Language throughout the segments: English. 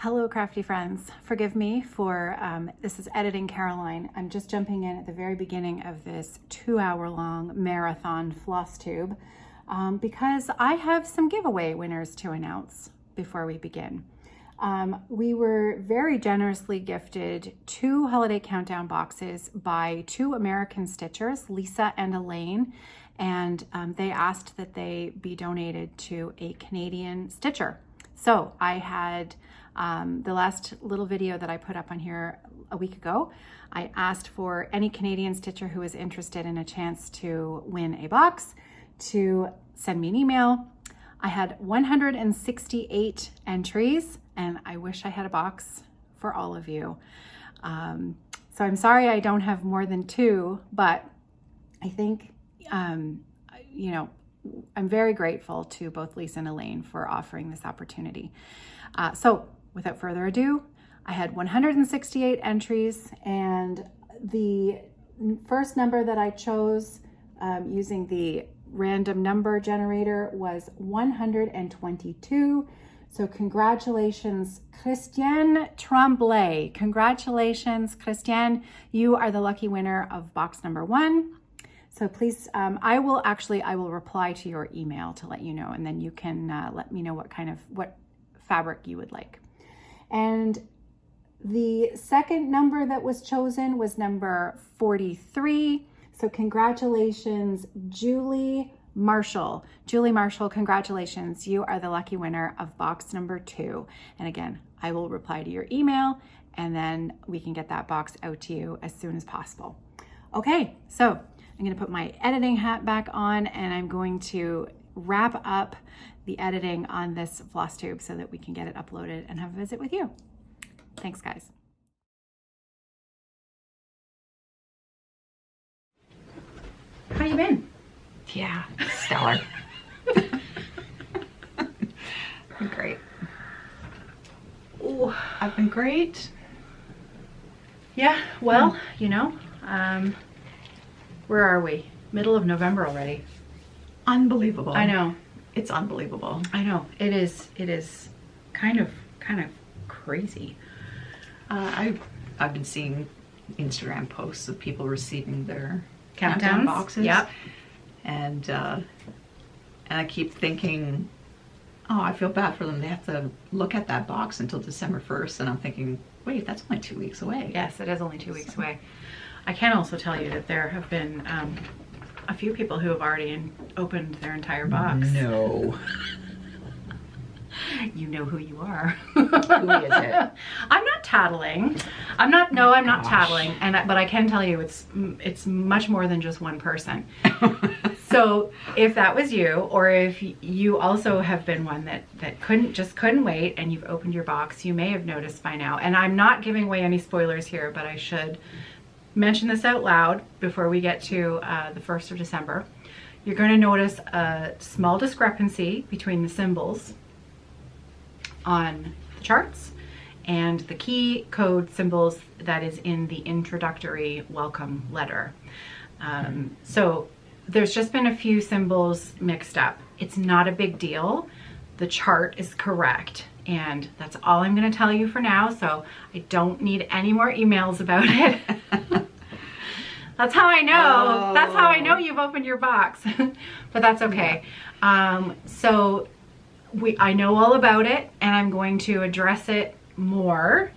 Hello, crafty friends. Forgive me for, this is Editing Caroline. I'm just jumping in at the very beginning of this 2-hour-long marathon Flosstube because I have some giveaway winners to announce before we begin. We were very generously gifted 2 holiday countdown boxes by 2 American stitchers, Lisa and Elaine, and they asked that they be donated to a Canadian stitcher. So I had the last little video that I put up on here a week ago, I asked for any Canadian stitcher who is interested in a chance to win a box to send me an email. I had 168 entries and I wish I had a box for all of you. So I'm sorry I don't have more than 2, but I think, you know, I'm very grateful to both Lisa and Elaine for offering this opportunity. So without further ado, I had 168 entries, and the first number that I chose using the random number generator was 122. So congratulations, Christiane Tremblay. Congratulations, Christiane. You are the lucky winner of box number 1. So please, I will reply to your email to let you know, and then you can let me know what fabric you would like. And the second number that was chosen was number 43. So congratulations, Julie Marshall. Julie Marshall, congratulations. You are the lucky winner of box number 2. And again, I will reply to your email, and then we can get that box out to you as soon as possible. Okay, so I'm going to put my editing hat back on, and I'm going to wrap up the editing on this Flosstube so that we can get it uploaded and have a visit with you. Thanks, guys. How you been? Yeah, stellar. Great. Oh, I've been great. Yeah, well, you know, where are we? Middle of November already. Unbelievable. I know. It's unbelievable. I know. It is kind of crazy. I've been seeing Instagram posts of people receiving their Countdowns? countdown boxes. Yep. And I keep thinking, oh, I feel bad for them. They have to look at that box until December 1st. And I'm thinking, wait, that's only 2 weeks away. Yes, it is only 2 weeks away. I can also tell you that there have been a few people who have already opened their entire box. No. You know who you are. Who is it? I'm not tattling. I'm not tattling. But I can tell you it's much more than just one person. So if that was you, or if you also have been one that couldn't wait and you've opened your box, you may have noticed by now. And I'm not giving away any spoilers here, but I should mention this out loud before we get to the 1st of December. You're going to notice a small discrepancy between the symbols on the charts and the key code symbols that is in the introductory welcome letter. So there's just been a few symbols mixed up. It's not a big deal. The chart is correct. And that's all I'm going to tell you for now, so I don't need any more emails about it. That's how I know. Oh. That's how I know you've opened your box. But that's okay. So I know all about it, and I'm going to address it more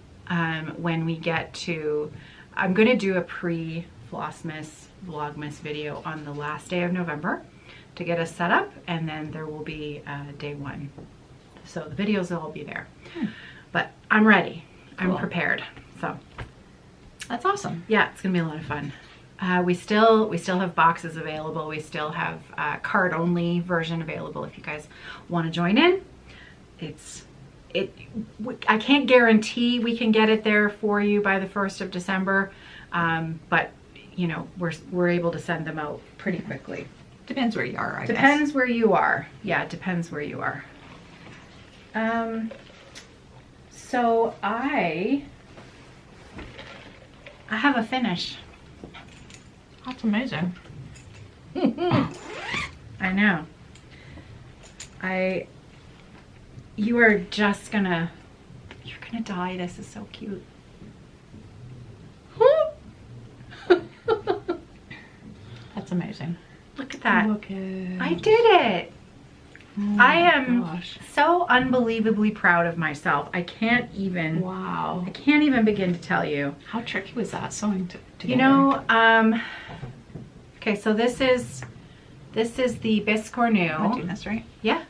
when we get to, I'm going to do a pre-Flossmas Vlogmas video on the last day of November to get us set up, and then there will be day 1. So the videos will all be there. But I'm ready. Cool. I'm prepared. So that's awesome. Yeah, it's gonna be a lot of fun. We still have boxes available. We still have card only version available if you guys want to join in. I can't guarantee we can get it there for you by the 1st of December, but you know, we're able to send them out pretty quickly. Depends where you are, I guess. Depends where you are. Yeah, it depends where you are. So I have a finish. That's amazing. I know. You are just gonna You're gonna die. This is so cute. That's amazing. Look at that. Look at. I did it. Oh I my am gosh. so unbelievably proud of myself. I can't even Wow. begin to tell you. How tricky was that sewing together? You know, okay, so this is the Biscornu. Am I doing this right? Yeah.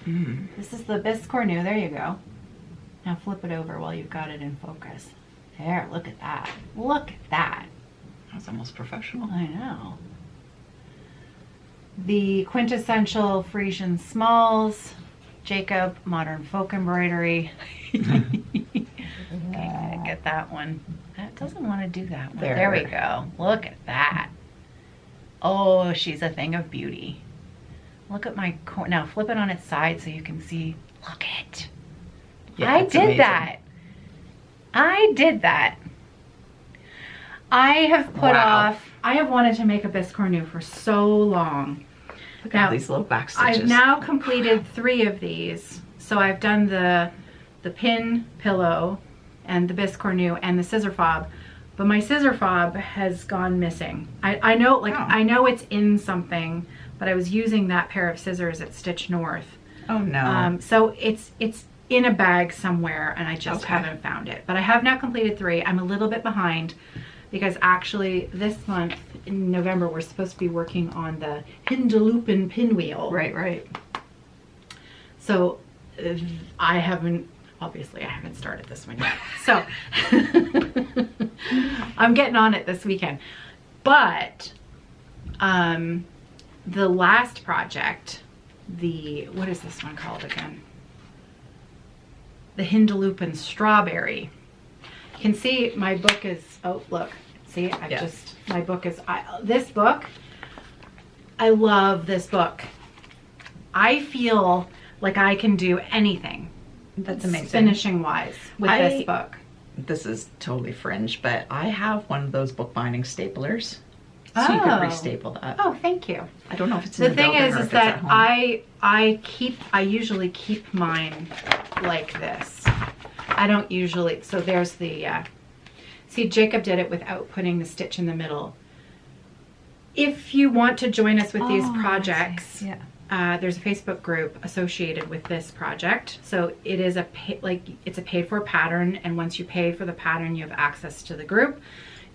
This is the Biscornu. There you go. Now flip it over while you've got it in focus. There, look at that. Look at that. That's almost professional. I know. The quintessential Frisian smalls, Jacob Modern Folk Embroidery. Okay, get that one. That doesn't want to do that one. There we go. Look at that. Oh, she's a thing of beauty. Look at my now flip it on its side so you can see. Look it. Yeah, I it's did amazing. that. I did that. I have put off. I have wanted to make a Biscornu for so long. Look at these little back stitches. I've now completed 3 of these. So I've done the pin pillow and the Biscornu and the scissor fob, but my scissor fob has gone missing. I know, like, I know it's in something, but I was using that pair of scissors at Stitch North. Oh no. So it's in a bag somewhere and I just haven't found it. But I have now completed 3. I'm a little bit behind because actually this month in November we're supposed to be working on the Hindeloopen pinwheel. Right. So I haven't started this one yet. So I'm getting on it this weekend. But the last project, what is this one called again? The Hindeloopen Strawberry. You can see my book is, oh look, see, my book is, this book, I love this book. I feel like I can do anything. That's amazing. Finishing wise with this book. This is totally fringe, but I have one of those bookbinding staplers. So you can re-staple that. Oh, thank you. I don't know if it's in the thing building is or if it's that at home. I usually keep mine like this. I don't usually, so there's the, see, Jacob did it without putting the stitch in the middle. If you want to join us with these projects, there's a Facebook group associated with this project. So it is it's a paid for pattern, and once you pay for the pattern, you have access to the group.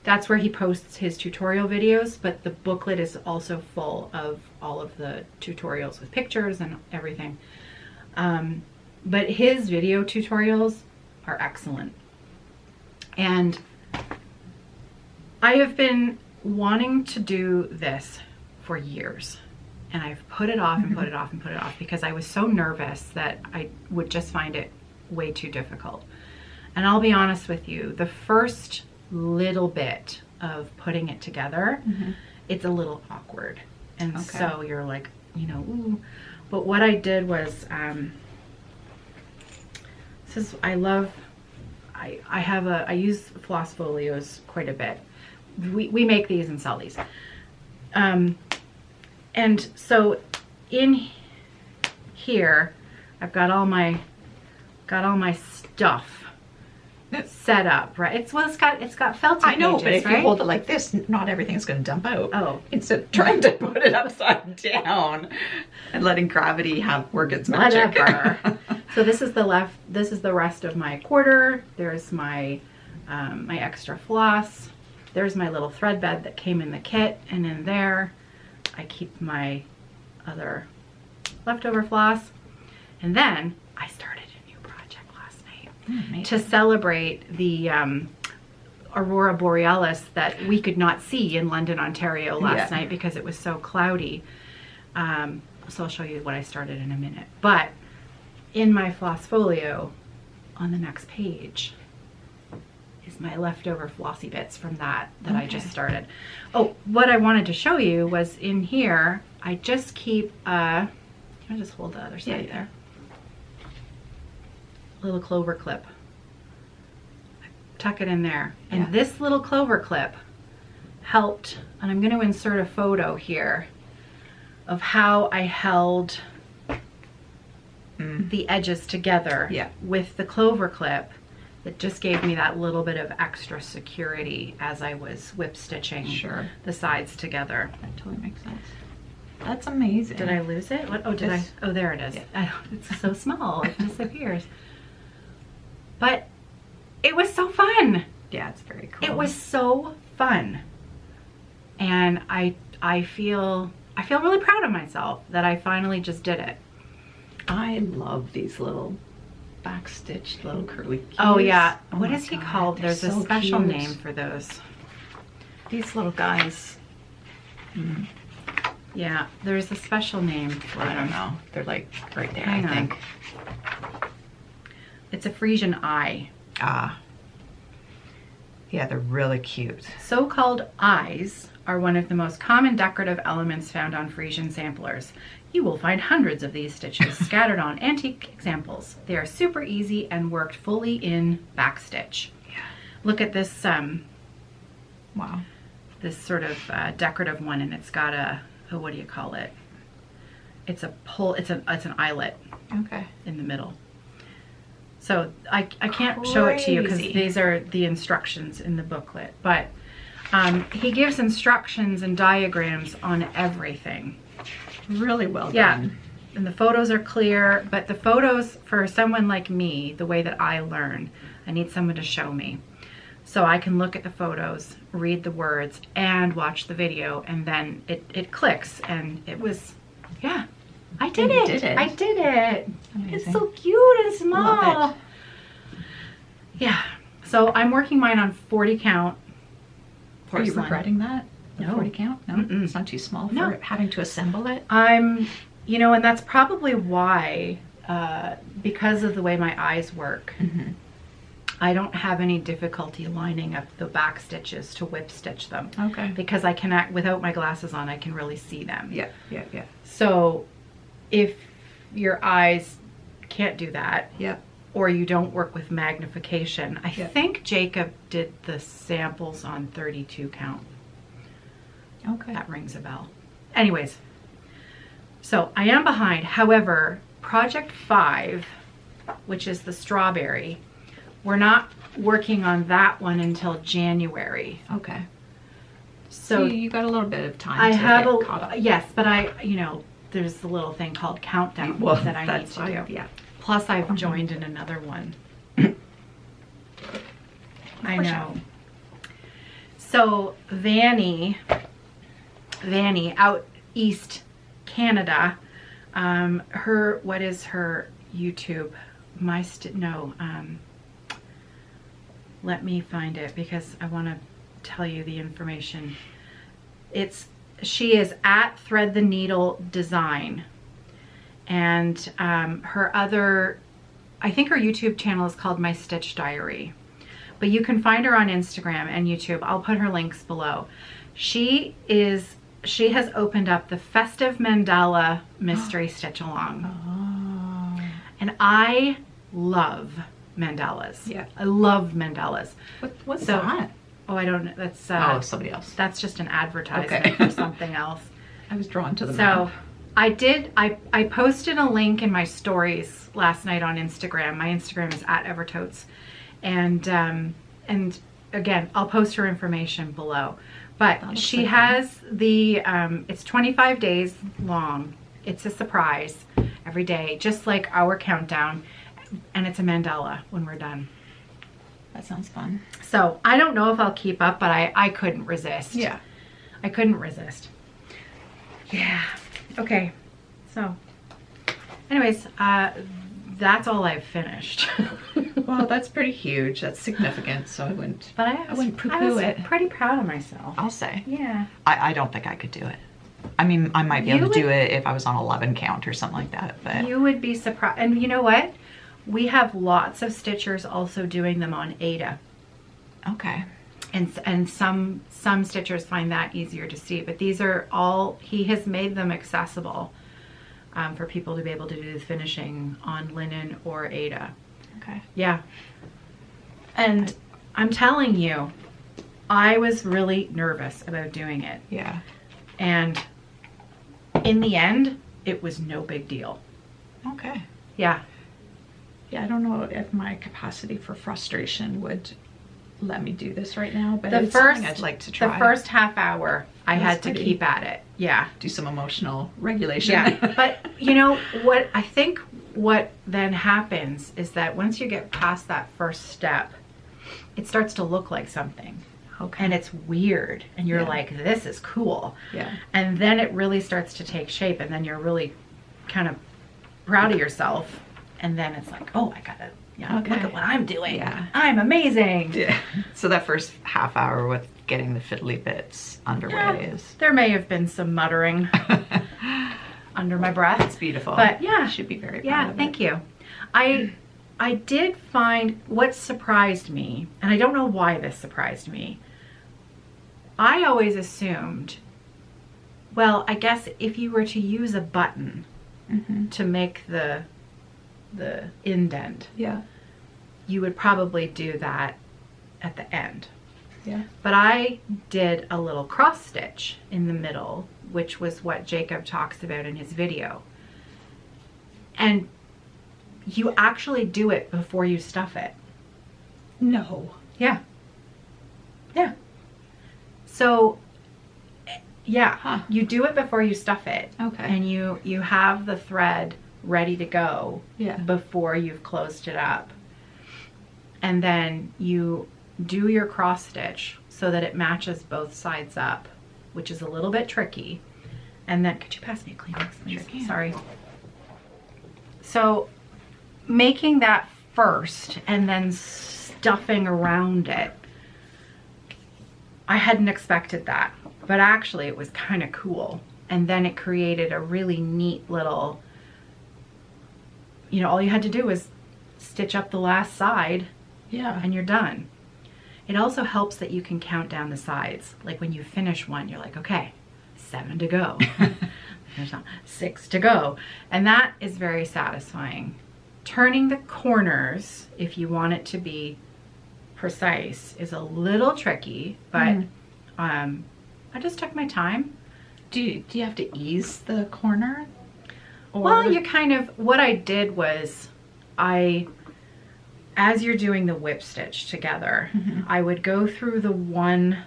That's where he posts his tutorial videos, but the booklet is also full of all of the tutorials with pictures and everything. But his video tutorials are excellent. And I have been wanting to do this for years. And I've put it off and put it off and put it off because I was so nervous that I would just find it way too difficult. And I'll be honest with you, the first little bit of putting it together, it's a little awkward. And so you're like, you know, ooh. But what I did was, I use floss folios quite a bit. We make these and sell these. And so in here, I've got all my stuff set up, right? It's got felty I know, pages, but if right? you hold it like this, not everything's going to dump out. Oh. Instead of trying to put it upside down and letting gravity work its magic. Whatever. So this is the rest of my quarter. There's my my extra floss. There's my little thread bed that came in the kit, and in there I keep my other leftover floss. And then I started a new project last night to celebrate the Aurora Borealis that we could not see in London, Ontario last night because it was so cloudy. So I'll show you what I started in a minute. But in my floss folio on the next page is my leftover flossy bits from that I just started. Oh, what I wanted to show you was in here, I just keep, can I just hold the other side there? Little clover clip. I tuck it in there. And this little clover clip helped, and I'm going to insert a photo here of how I held the edges together with the clover clip. It just gave me that little bit of extra security as I was whip stitching the sides together. That totally makes sense. That's amazing. Did I lose it? What? Oh, did I? Oh, there it is. Yeah. It's so small. It disappears. But it was so fun. Yeah, it's very cool. It was so fun. And I feel really proud of myself that I finally just did it. I love these little backstitched little curly cues. Oh yeah. Oh what is he called? There's a special name for those. These little guys. Yeah, there's a special name for them. I don't know. They're like right there, Hang I think. It's a Frisian eye. Ah. Yeah, they're really cute. So-called eyes are one of the most common decorative elements found on Frisian samplers. You will find hundreds of these stitches scattered on antique examples. They are super easy and worked fully in backstitch. Yeah. Look at this Wow. this sort of decorative one, and it's got a what do you call it? It's a pull. It's an eyelet. Okay. In the middle. So I can't show it to you because these are the instructions in the booklet, but he gives instructions and diagrams on everything. Really well done. Yeah, and the photos are clear, but the photos, for someone like me, the way that I learn, I need someone to show me. So I can look at the photos, read the words, and watch the video, and then it clicks, and it was, yeah. I did it. Did it. I did it. Amazing. It's so cute and small. Love it. Yeah. So I'm working mine on 40 count Are you porcelain. regretting that? The No. 40 count? No? Mm-mm. It's not too small for No. having to assemble it? You know, and that's probably why, because of the way my eyes work, I don't have any difficulty lining up the back stitches to whip stitch them. Okay. Because I can, without my glasses on, I can really see them. Yeah. So if your eyes can't do that, or you don't work with magnification, I think Jacob did the samples on 32 count. Okay. That rings a bell. Anyways, so I am behind. However, project 5, which is the strawberry, we're not working on that one until January. Okay. So you got a little bit of time I to have get caught up. yes, but there's the little thing called countdown that I need to do. Yeah. Plus I've joined in another one. I know. So Vanny out east Canada, what is her YouTube? Let me find it because I want to tell you the information. She is at Thread the Needle Design, and I think her YouTube channel is called My Stitch Diary, but you can find her on Instagram and YouTube. I'll put her links below. She has opened up the Festive Mandala Mystery Stitch Along. Oh. And I love mandalas. Yeah. I love mandalas. What's that? Oh, I don't know. That's somebody else. That's just an advertisement for something else. I was drawn to the map. I posted a link in my stories last night on Instagram. My Instagram is @Evertotes. And again, I'll post her information below. But she has it's 25 days long. It's a surprise every day, just like our countdown. And it's a mandala when we're done. That sounds fun. So I don't know if I'll keep up, but I couldn't resist. Yeah. I couldn't resist. Yeah. Okay. So anyways, that's all I've finished. Well, that's pretty huge. That's significant. So I wouldn't. But I wouldn't poo-poo it. Pretty proud of myself. I'll say. Yeah. I don't think I could do it. I mean, I might be able to do it if I was on 11 count or something like that. But you would be surprised. And you know what? We have lots of stitchers also doing them on Ada. Okay. And some stitchers find that easier to see. But these are all, he has made them accessible for people to be able to do the finishing on linen or Ada. Okay. Yeah. And I'm telling you, I was really nervous about doing it. Yeah. And in the end, it was no big deal. Okay. Yeah. Yeah, I don't know if my capacity for frustration would let me do this right now, but The it's first, something I'd like to try. the first half hour, I That's had to pretty- keep at it. Yeah. Do some emotional regulation. Yeah. But you know what? I think what then happens is that once you get past that first step, it starts to look like something. Okay. And it's weird. And you're Yeah. like, this is cool. Yeah. And then it really starts to take shape. And then you're really kind of proud of yourself. And then it's like, oh, I gotta, Okay. look at what I'm doing. Yeah. I'm amazing. Yeah. So that first half hour with getting the fiddly bits underway Yeah, is there may have been some muttering under my breath. it's beautiful. But yeah. You should be very proud Yeah, of thank it. you. I did find what surprised me, and I don't know why this surprised me. I always assumed, well, I guess if you were to use a button to make the indent, Yeah. you would probably do that at the end. Yeah. But I did a little cross stitch in the middle, which was what Jacob talks about in his video. And you actually do it before you stuff it. No. Yeah. Yeah. So, yeah, Huh. you do it before you stuff it. Okay. And you have the thread ready to go Yeah. before you've closed it up. And then you do your cross stitch so that it matches both sides up, which is a little bit tricky. And then, could you pass me a Kleenex, please? Sure can. Sorry. So, making that first and then stuffing around it, I hadn't expected that, but actually it was kind of cool. And then it created a really neat little, you know, all you had to do was stitch up the last side Yeah. and you're done. It also helps that you can count down the sides. Like when you finish one, you're like, okay, 7 to go. There's 6 to go. And that is very satisfying. Turning the corners, if you want it to be precise, is a little tricky, but I just took my time. Do you have to ease the corner? Or... Well, you kind of, what I did was as you're doing the whip stitch together, I would go through the one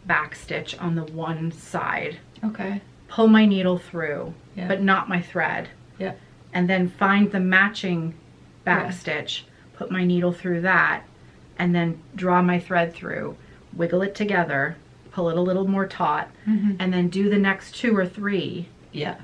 back stitch on the one side, Okay. pull my needle through, Yeah. but not my thread, Yeah. and then find the matching back Yeah. stitch, put my needle through that, and then draw my thread through, wiggle it together, pull it a little more taut, and then do the next 2 or 3, Yeah.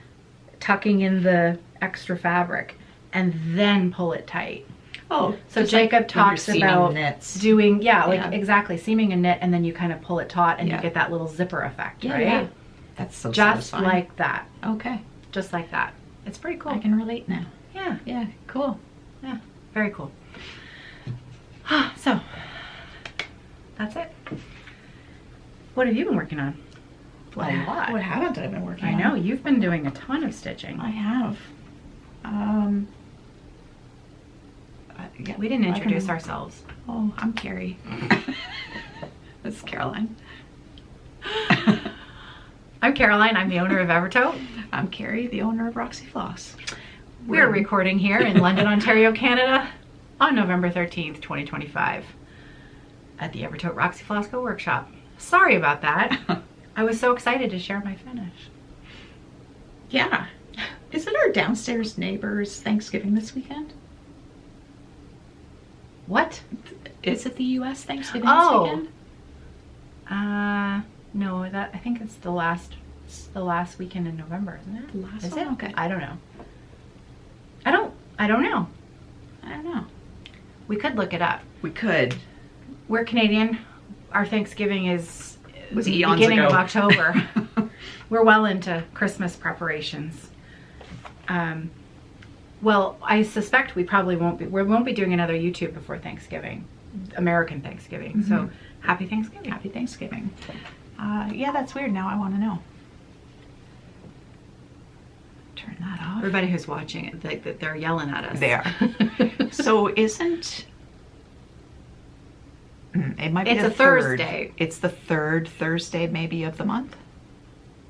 tucking in the extra fabric, and then pull it tight. Oh, So just Jacob like when you're talks seaming about knits. doing, Yeah. exactly, seaming a knit, and then you kind of pull it taut, and Yeah. you get that little zipper effect, Yeah, right? yeah. That's so Just satisfying. like that. Okay. Just like that. It's pretty cool. I can relate now. Yeah, Yeah. Cool. yeah, very cool. So, that's it. What have you been working on? A lot. What haven't I been working I on? know, you've been doing a ton of stitching. I have. Yeah, We didn't I don't introduce know. ourselves. Oh, I'm Kerri. This is Caroline. I'm Caroline, I'm the owner of Evertote. I'm Kerri, the owner of Roxy Floss. We're recording here in London, Ontario, Canada on November 13th, 2025 at the Evertote Roxy Floss Co workshop. Sorry about that. I was so excited to share my finish. Yeah. Isn't our downstairs neighbors Thanksgiving this weekend? What? Is it the U.S. Thanksgiving Oh. this weekend? No, I think it's the last weekend in November, isn't it? The last Is one? it? Okay. I don't know. I don't know. I don't know. We could look it up. We could. We're Canadian. Our Thanksgiving is Was the eons beginning ago. of October. We're well into Christmas preparations. Well, I suspect we won't be doing another YouTube before Thanksgiving, American Thanksgiving. So happy Thanksgiving. Happy Thanksgiving. Yeah, that's weird. Now I want to know. Turn that off. Everybody who's watching it, they're yelling at us. There. So isn't... It might be It's the a Thursday. It's the third Thursday maybe of the month.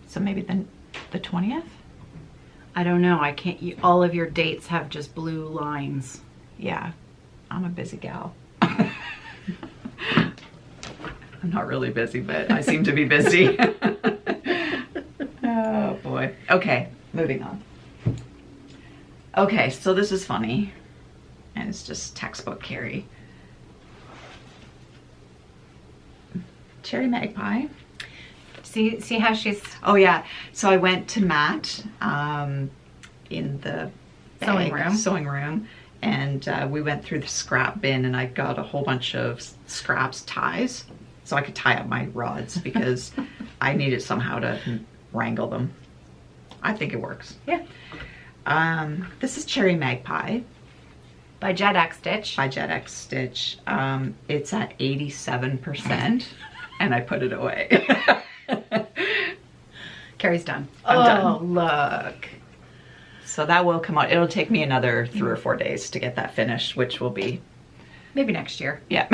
So maybe the 20th? I don't know. I can't. All of your dates have just blue lines. yeah, I'm a busy gal. I'm not really busy, but I seem to be busy. Oh boy. Okay, moving on. Okay, so this is funny, and it's just textbook Kerri. Cherry Magpie. See how she's... Oh yeah, so I went to Matt in the sewing room, and we went through the scrap bin, and I got a whole bunch of scraps ties, so I could tie up my rods because I needed somehow to wrangle them. I think it works. Yeah. This is Cherry Magpie. By JedX Stitch. By JedX Stitch. It's at 87%, and I put it away. Kerri's done. I'm done. Oh, look. So that will come out. It'll take me another 3 or 4 days to get that finished, which will be... Maybe next year. Yeah.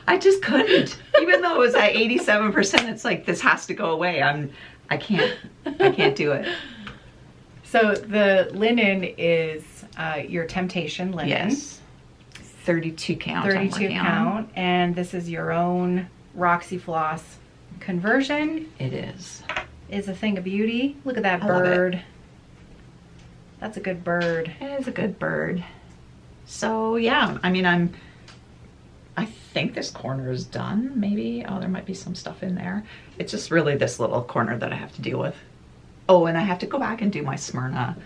I just couldn't. Even though it was at 87%, it's like, this has to go away. I can't do it. So the linen is your Temptation linen. Yes. 32 count. 32 count. And this is your own Roxy Floss conversion. It is. Is a thing of beauty. Look at that I love bird. it. That's a good bird. It is a good bird. So yeah, I mean, I think this corner is done, maybe. Oh, there might be some stuff in there. It's just really this little corner that I have to deal with. Oh, and I have to go back and do my Smyrna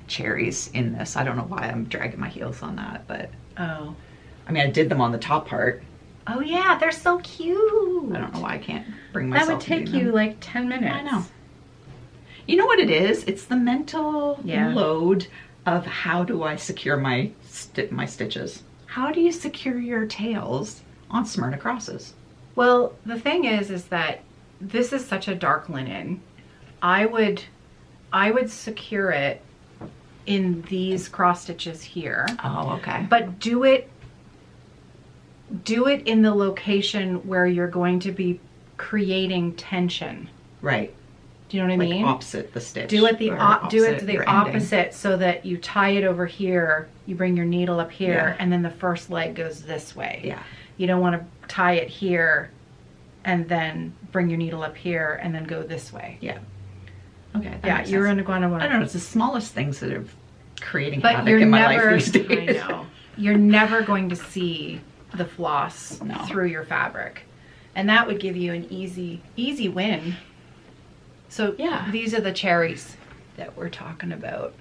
cherries in this. I don't know why I'm dragging my heels on that, but... Oh. I mean, I did them on the top part. Oh yeah, they're so cute. I don't know why I can't bring myself That would take you like 10 minutes. I know. You know what it is? It's the mental load of how do I secure my stitches? How do you secure your tails on Smyrna crosses? Well, the thing is that this is such a dark linen. I would secure it in these cross stitches here. Oh, okay. But do it in the location where you're going to be creating tension. Right. Do you know what I mean? Like opposite the stitch. Do it the your opposite so that you tie it over here, you bring your needle up here, and then the first leg goes this way. Yeah. You don't want to tie it here and then bring your needle up here and then go this way. Yeah. Okay. Yeah, you're going to want to... I don't know, it's the smallest things that are creating but havoc in my life these days. I know. You're never going to see the floss No. through your fabric. And that would give you an easy win. So yeah, these are the cherries that we're talking about.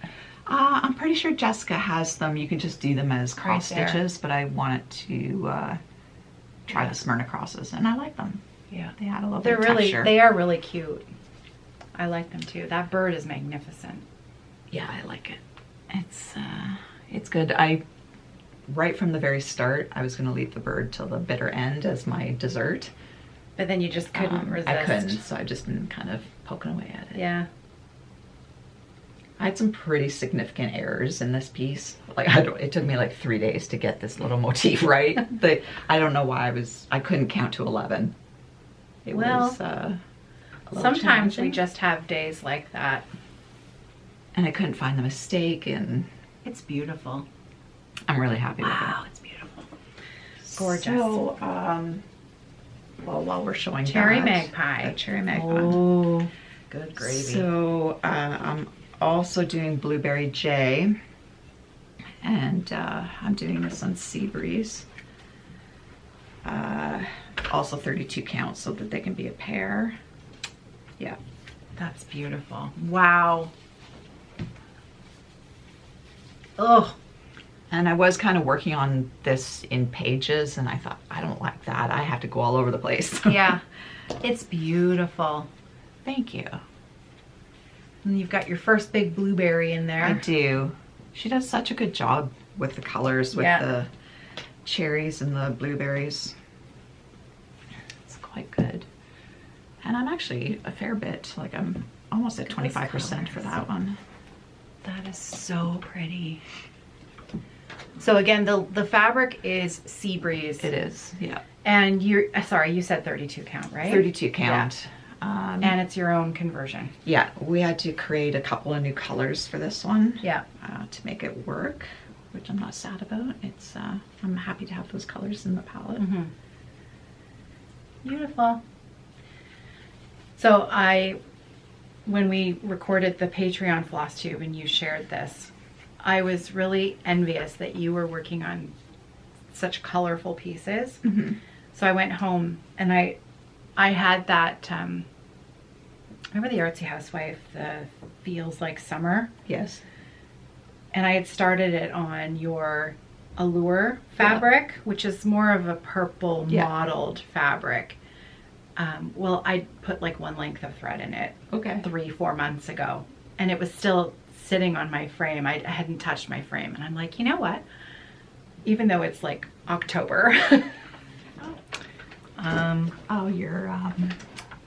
I'm pretty sure Jessica has them. You can just do them as cross stitches, but I wanted to try the Smyrna crosses, and I like them. Yeah, they add a little bit of texture. They are really cute. I like them too. That bird is magnificent. Yeah, I like it. It's good. Right from the very start, I was going to leave the bird till the bitter end as my dessert. But then you just couldn't resist. I couldn't, so I've just been kind of poking away at it. Yeah. I had some pretty significant errors in this piece. Like, it took me like 3 days to get this little motif right. I don't know why I couldn't count to 11. It was sometimes we just have days like that. And I couldn't find the mistake, and it's beautiful. I'm really happy with it. Wow, it's beautiful. Gorgeous. So, well, while we're showing Cherry that, Magpie. Cherry Magpie. Oh, good gravy. So, I'm also doing Blueberry J, and I'm doing this on Sea Breeze. Also 32 count so that they can be a pair. Yeah. That's beautiful. Wow. Oh. And I was kind of working on this in pages, and I thought, I don't like that. I have to go all over the place. Yeah. It's beautiful. Thank you. And you've got your first big blueberry in there. I do. She does such a good job with the colors, with the cherries and the blueberries. It's quite good. And I'm actually a fair bit, like I'm almost at 25% for that one. That is so pretty. So again, the fabric is Sea Breeze. It is, yeah. And you're, sorry, you said 32 count, right? 32 count. And it's your own conversion. Yeah, we had to create a couple of new colors for this one. Yeah. To make it work, which I'm not sad about. It's I'm happy to have those colors in the palette. Mm-hmm. Beautiful. So when we recorded the Patreon Flosstube and you shared this, I was really envious that you were working on such colorful pieces. Mm-hmm. So I went home and I had that, remember the Artsy Housewife, the Feels Like Summer? Yes. And I had started it on your Allure fabric, which is more of a purple mottled fabric. Well, I put like one length of thread in it 3-4 months ago, and it was still sitting on my frame. I hadn't touched my frame, and I'm like, you know what? Even though it's like October. Your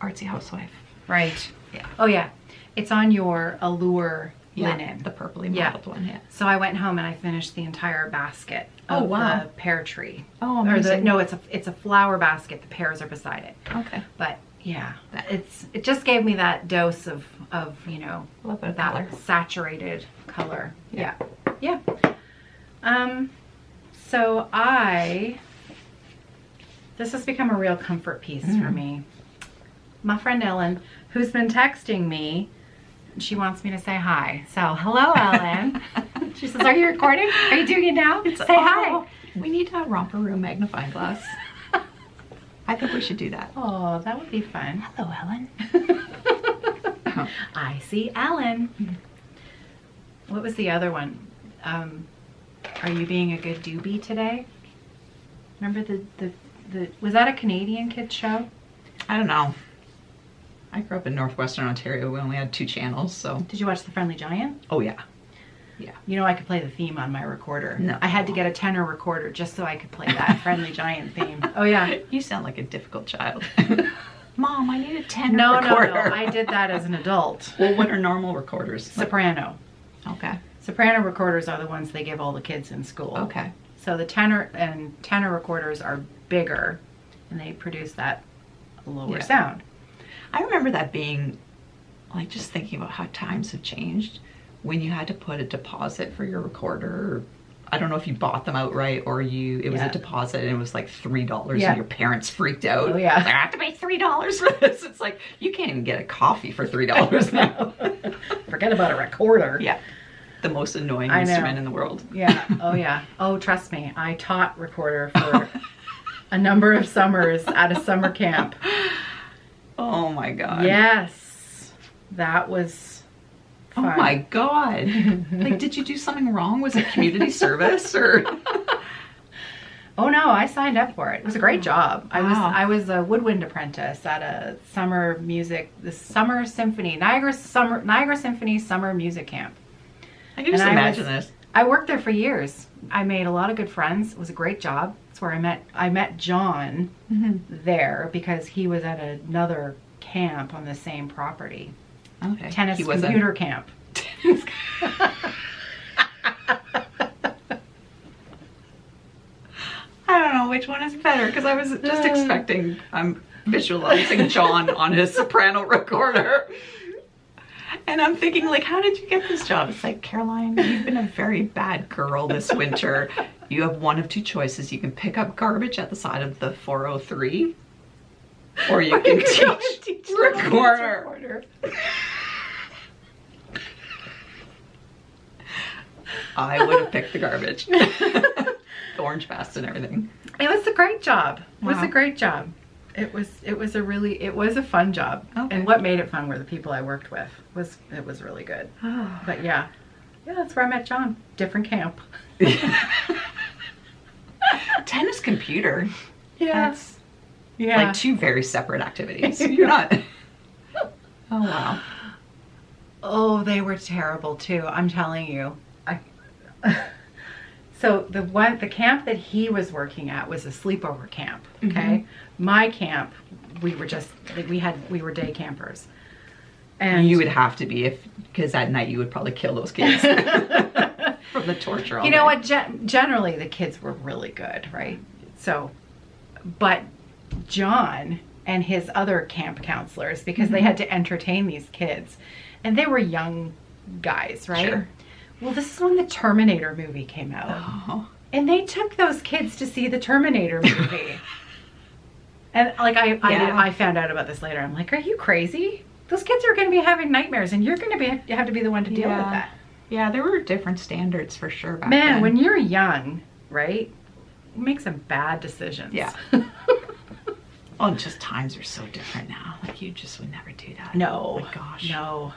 Artsy Housewife. Right. Yeah. Oh yeah. It's on your Allure linen. The purpley mottled one, yeah. So I went home and I finished the entire basket of the pear tree. Oh, amazing. No, it's a flower basket. The pears are beside it. Okay. But yeah, it just gave me that dose of you know, a little bit of that color. saturated color. Yeah. Yeah. So this has become a real comfort piece for me. My friend Ellen, who's been texting me, she wants me to say hi. So, hello, Ellen. She says, are you recording? Are you doing it now? Say hi. We need a romper room magnifying glass. I think we should do that. Oh, that would be fun. Hello, Ellen. I see Ellen. What was the other one? Are you being a good doobie today? Remember the was that a Canadian kids show? I don't know. I grew up in northwestern Ontario. We only had 2 channels, so. Did you watch The Friendly Giant? Oh yeah. Yeah. You know I could play the theme on my recorder. No. I had to get a tenor recorder just so I could play that Friendly Giant theme. Oh yeah. You sound like a difficult child. Mom, I need a tenor No, recorder. no. I did that as an adult. Well, what are normal recorders? Soprano. Okay. Soprano recorders are the ones they give all the kids in school. Okay. So the tenor recorders are bigger and they produce that lower sound. I remember that being, like, just thinking about how times have changed when you had to put a deposit for your recorder. I don't know if you bought them outright or it was a deposit and it was like $3 and your parents freaked out. Oh yeah. I have to pay $3 for this. It's like, you can't even get a coffee for $3 now. Forget about a recorder. Yeah. The most annoying instrument in the world. Yeah. Oh yeah. Oh, trust me. I taught recorder for a number of summers at a summer camp. Oh my God. Yes. That was fun. Oh my God. Like, did you do something wrong? Was it community service or? Oh no, I signed up for it. It was a great job. I was a woodwind apprentice at a the summer symphony, Niagara Symphony summer music camp. I can just imagine this. I worked there for years. I made a lot of good friends. It was a great job. It's where I met John there because he was at another camp on the same property. Okay. Tennis computer camp. I don't know which one is better because I was just expecting, I'm visualizing John on his soprano recorder. And I'm thinking, like, how did you get this job? It's like, Caroline, you've been a very bad girl this winter. You have one of 2 choices. You can pick up garbage at the side of the 403, or you can teach recorder. I would have picked the garbage. The orange vest and everything. It was a great job. It was Wow. a great job. It was a fun job. Okay. And what made it fun were the people I worked with. It was really good. But yeah, that's where I met John. Different camp. Tennis computer. Yeah. That's Yeah. like 2 very separate activities. You're not. Oh wow. Oh, they were terrible too. I'm telling you. So the camp that he was working at was a sleepover camp. Okay, my camp, we were just we were day campers, and you would have to be because at night you would probably kill those kids from the torture. You know what? Generally, the kids were really good, right? So, but John and his other camp counselors because they had to entertain these kids. And they were young guys, right? Sure. Well, this is when the Terminator movie came out. Oh. And they took those kids to see the Terminator movie. And like I found out about this later. I'm like, are you crazy? Those kids are going to be having nightmares, and you're going to have to be the one to deal with that. Yeah, there were different standards for sure back then. Man, when you're young, right, you make some bad decisions. Yeah. Oh, just times are so different now. Like, you just would never do that. No. Oh my gosh. No.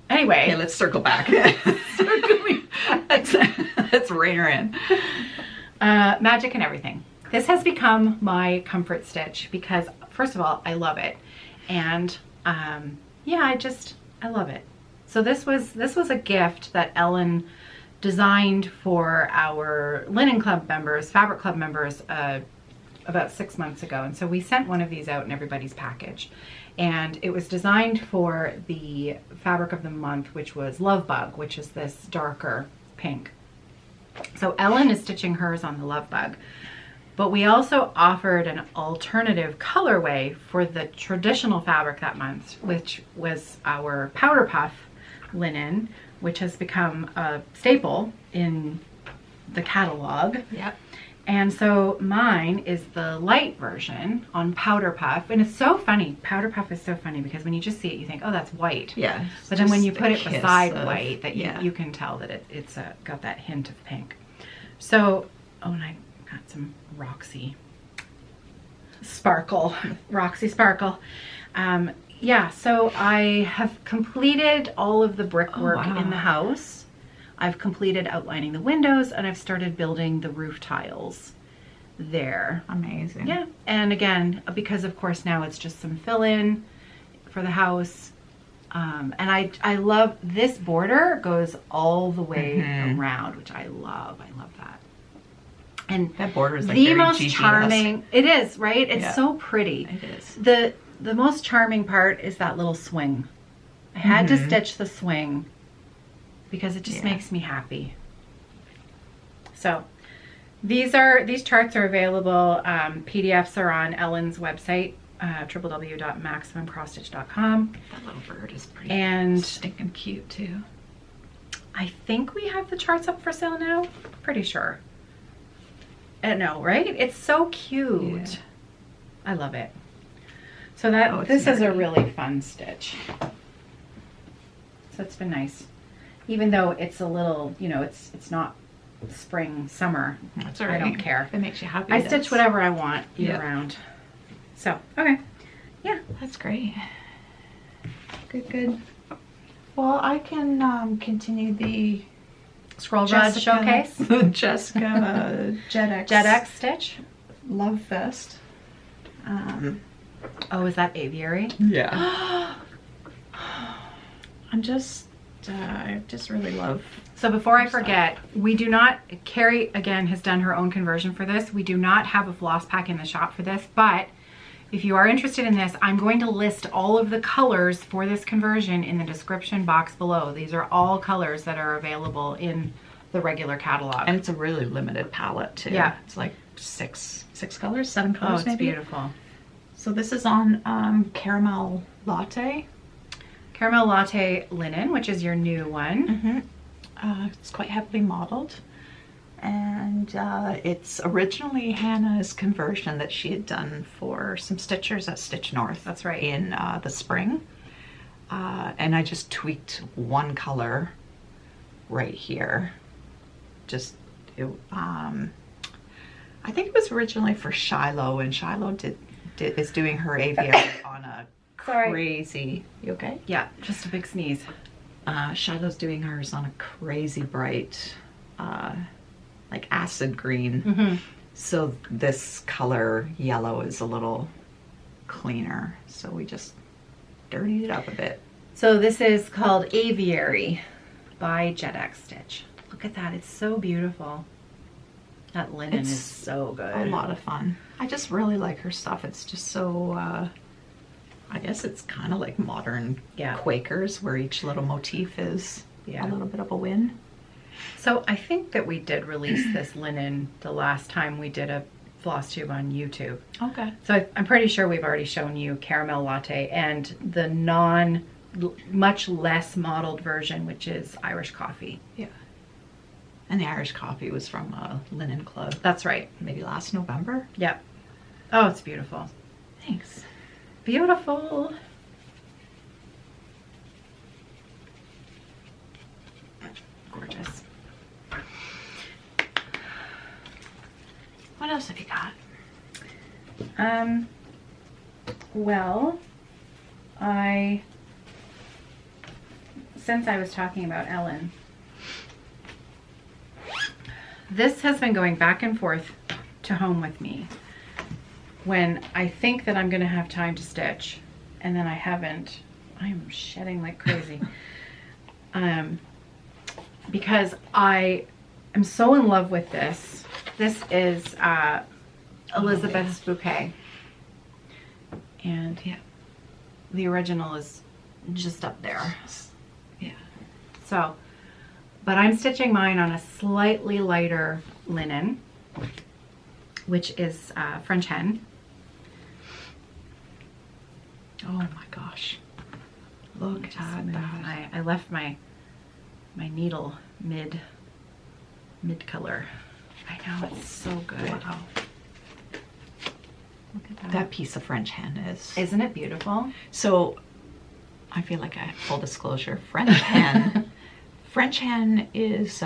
Anyway. Okay, let's circle back. Let's rein her in. Magic and everything. This has become my comfort stitch because, first of all, I love it. And, yeah, I love it. So this was a gift that Ellen designed for our linen club members, fabric club members, about 6 months ago. And so we sent one of these out in everybody's package. And it was designed for the fabric of the month, which was Love Bug, which is this darker pink. So Ellen is stitching hers on the Love Bug. But we also offered an alternative colorway for the traditional fabric that month, which was our Powder Puff linen, which has become a staple in the catalog. Yep. And so mine is the light version on Powder Puff. And it's so funny. Powder Puff is so funny because when you just see it, you think, oh, that's white. Yeah. But then when you put it beside white, that you can tell that it's got that hint of pink. So, oh, and I got some Roxy Sparkle. Yeah, so I have completed all of the brickwork in the house. I've completed outlining the windows, and I've started building the roof tiles there. Amazing. Yeah, and again, because of course now it's just some fill-in for the house. And I love this border goes all the way around, which I love. I love that. And that border is like the very most GG-esque. charming. It is, right? It's so pretty. It is. The most charming part is that little swing. I had to stitch the swing because it just makes me happy. So these charts are available. PDFs are on Ellen's website, www.maximumcrossstitch.com. That little bird is pretty stinking cute too. I think we have the charts up for sale now. Pretty sure. No, right? It's so cute. Yeah. I love it. So this is a really fun stitch. So it's been nice. Even though it's a little, it's not spring, summer. That's all right. I don't care. If it makes you happy. I stitch whatever I want year round. So, okay. Yeah. That's great. Good. Well, I can continue the Scroll Rod Showcase. Jessica JedX stitch. Love Fest. Oh, is that Aviary? Yeah. I just really love. So before I forget, we do not, Kerri again has done her own conversion for this. We do not have a floss pack in the shop for this, but if you are interested in this, I'm going to list all of the colors for this conversion in the description box below. These are all colors that are available in the regular catalog. And it's a really limited palette too. Yeah. It's like six colors, 7 colors it's maybe. Beautiful. So this is on Caramel Latte. Caramel Latte Linen, which is your new one. It's quite heavily modeled. And it's originally Hannah's conversion that she had done for some stitchers at Stitch North. That's right. In the spring. And I just tweaked one color right here. I think it was originally for Shiloh, and Shiloh is doing her aviary on a crazy. You okay? Yeah, just a big sneeze. Shiloh's doing hers on a crazy bright, like acid green. So this color yellow is a little cleaner. So we just dirtied it up a bit. So this is called Aviary by JedX Stitch. Look at that, it's so beautiful. That linen is so good. A lot of fun. I just really like her stuff. It's just so, I guess it's kind of like modern Quakers, where each little motif is a little bit of a win. So I think that we did release this linen the last time we did a Flosstube on YouTube. Okay. So I'm pretty sure we've already shown you caramel latte and the much less modeled version, which is Irish coffee. Yeah. And the Irish coffee was from Linen Club. That's right. Maybe last November. Yep. Oh, it's beautiful. Thanks. Beautiful. Gorgeous. What else have you got? Well, since I was talking about Ellen, this has been going back and forth to home with me when I think that I'm going to have time to stitch, and then I haven't. I am shedding like crazy. Because I am so in love with this. This is Elizabeth's Bouquet. And yeah, the original is just up there. Yeah. So, but I'm stitching mine on a slightly lighter linen, which is French hen. Oh my gosh. Look at that. I left my needle mid color. I know, it's so good. Wow. Look at that. That piece of French hen is. Isn't it beautiful? So, I feel like I have full disclosure. French hen. French hen is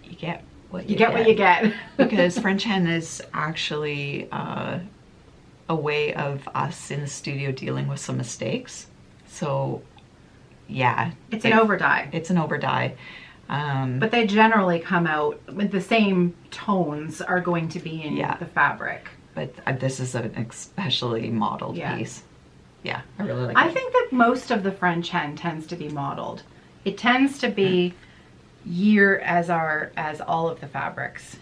you get what you get. What you get. Because French hen is actually a way of us in the studio dealing with some mistakes. So, yeah, it's an over dye. It's an over dye. But they generally come out with the same tones are going to be in the fabric. But this is an especially modeled piece. Yeah, I really like it. I think that most of the French hen tends to be modeled. It tends to be as all of the fabrics,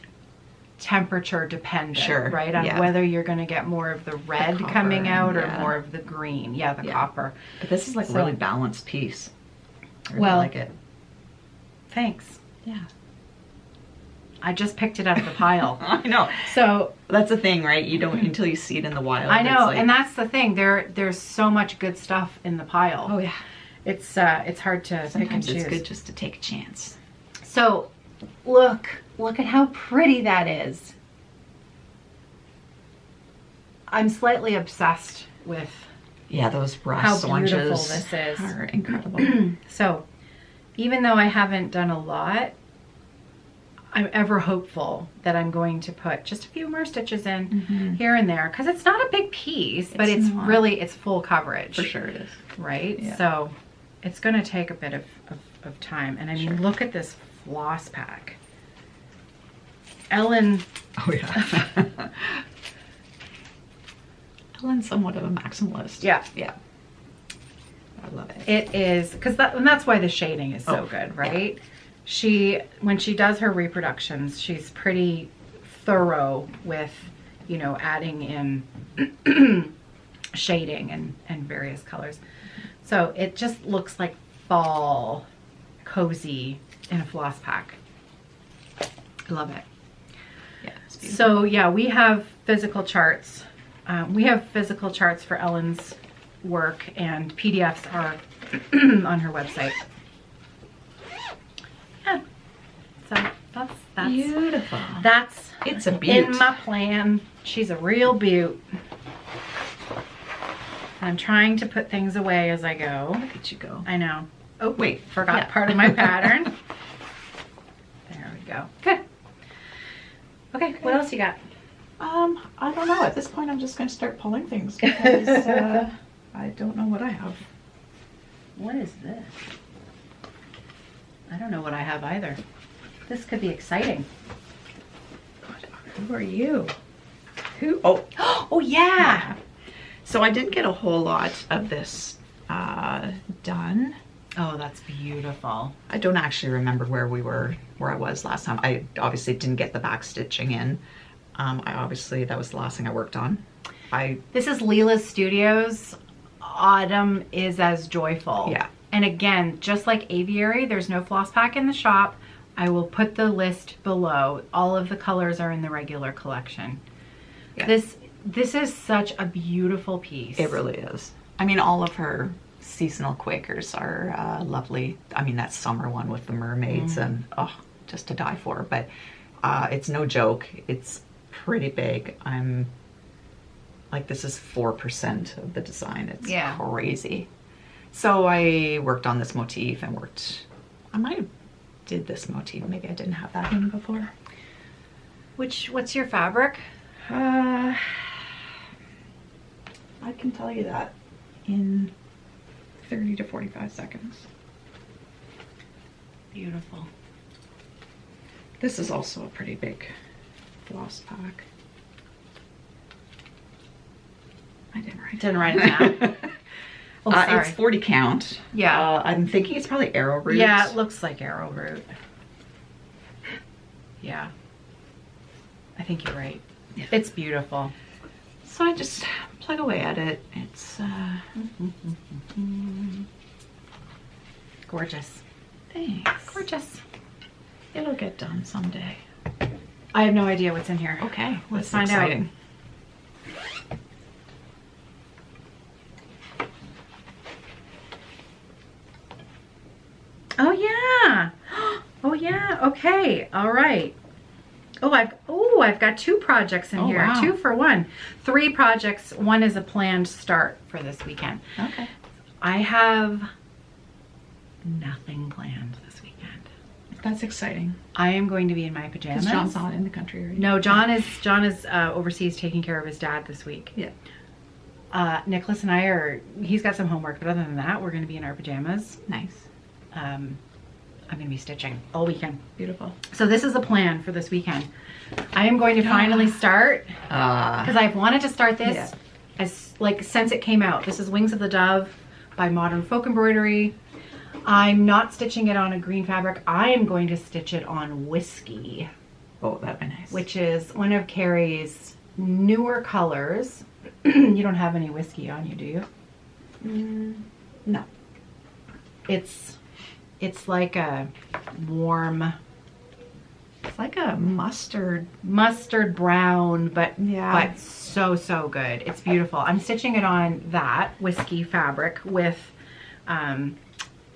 temperature dependent, right? On whether you're going to get more of the red coming out or more of the green. Yeah, the copper. But this is like a really balanced piece. I really like it. Thanks. Yeah. I just picked it out of the pile. I know. So that's the thing, right? You don't until you see it in the wild. I know, and that's the thing. There's so much good stuff in the pile. Oh yeah. It's hard to pick and choose. It's good just to take a chance. So look at how pretty that is. I'm slightly obsessed with those raw how swatches beautiful this is. Are incredible. So even though I haven't done a lot, I'm ever hopeful that I'm going to put just a few more stitches in here and there, because it's not a big piece, but it's full coverage. For sure it is. Right? Yeah. So it's going to take a bit of time. And I mean, look at this floss pack. Ellen. Oh yeah. Ellen's somewhat of a maximalist. Yeah. Yeah. I love it. It is, and that's why the shading is so good, right? Yeah. When she does her reproductions, she's pretty thorough with, adding in shading and various colors. So it just looks like fall, cozy in a floss pack. I love it. Yeah. It's beautiful. So yeah, we have physical charts. We have physical charts for Ellen's work, and PDFs are on her website. Yeah. So that's beautiful. It's a beaut. In my plan. She's a real beaut. I'm trying to put things away as I go. Look at you go. I know. Oh wait, forgot part of my pattern. There we go. Good. Okay, what else you got? I don't know. At this point, I'm just going to start pulling things because I don't know what I have. What is this? I don't know what I have either. This could be exciting. Who are you? Who? Oh yeah. So I didn't get a whole lot of this done. Oh, that's beautiful. I don't actually remember where I was last time. I obviously didn't get the back stitching in. That was the last thing I worked on. This is Lila's Studios. Autumn is as joyful. Yeah. And again, just like Aviary, there's no floss pack in the shop. I will put the list below. All of the colors are in the regular collection. Yeah. This is such a beautiful piece. It really is. I mean, all of her seasonal Quakers are lovely. I mean, that summer one with the mermaids and just to die for. But it's no joke. It's pretty big. I'm like, this is 4% of the design. It's crazy. So I worked on this motif and I might have did this motif. Maybe I didn't have that in before. What's your fabric? I can tell you that in 30 to 45 seconds. Beautiful. This is also a pretty big floss pack. I didn't write it down. Oh, it's 40 count. Yeah. I'm thinking it's probably arrowroot. Yeah, it looks like arrowroot. Yeah. I think you're right. Yeah. It's beautiful. So I just plug away at it. It's gorgeous. Thanks. Gorgeous. It'll get done someday. I have no idea what's in here. Okay, let's find out. Oh yeah. Oh yeah. Okay. All right. I've got 2 projects in here. Wow. 2 for 1. 3 projects. 1 is a planned start for this weekend. Okay. I have nothing planned this weekend. That's exciting. I am going to be in my pajamas. Because John's not in the country, right? No, John is overseas taking care of his dad this week. Yeah. Nicholas and I he's got some homework, but other than that, we're going to be in our pajamas. Nice. I'm going to be stitching all weekend. Beautiful. So this is the plan for this weekend. I am going to finally start because I've wanted to start this since it came out. This is Wings of the Dove by Modern Folk Embroidery. I'm not stitching it on a green fabric. I am going to stitch it on whiskey. Oh, that'd be nice. Which is one of Kerri's newer colors. You don't have any whiskey on you, do you? No. It's like a warm, it's like a mustard brown, but so good. It's beautiful. I'm stitching it on that whiskey fabric with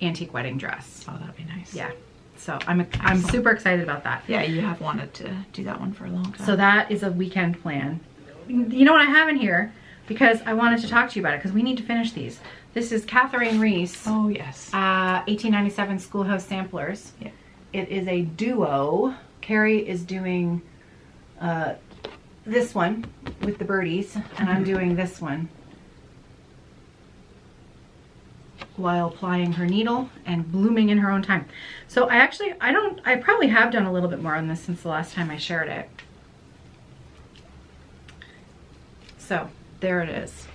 antique wedding dress. Oh, that'd be nice. Yeah. So I'm super excited about that. Yeah, you have wanted to do that one for a long time. So that is a weekend plan. You know what I have in here? Because I wanted to talk to you about it because we need to finish these. This is Catherine Reese. Oh, yes. 1897 Schoolhouse Samplers. Yeah. It is a duo. Kerri is doing this one with the birdies, and I'm doing this one while plying her needle and blooming in her own time. So I probably have done a little bit more on this since the last time I shared it. So there it is.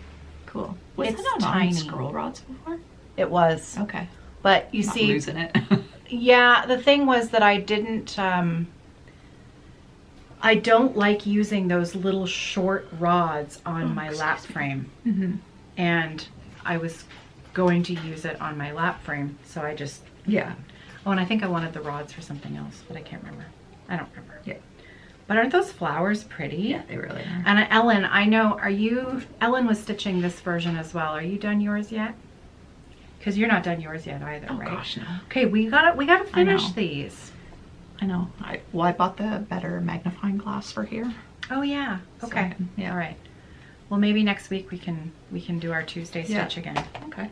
Cool. It's tiny. Scroll rods before? It was. Okay. But you Not see, losing it. yeah, the thing was that I didn't, I don't like using those little short rods on my lap frame. And I was going to use it on my lap frame, so I just, Oh, and I think I wanted the rods for something else, but I can't remember. I don't remember. Yeah. But aren't those flowers pretty? Yeah, they really are. And Ellen, I know, Ellen was stitching this version as well. Are you done yours yet? Because you're not done yours yet either, right? Oh gosh, no. Okay, we gotta finish these. I know. I bought the better magnifying glass for here. Oh yeah. Okay. So, All right. Well, maybe next week we can do our Tuesday stitch again. Okay.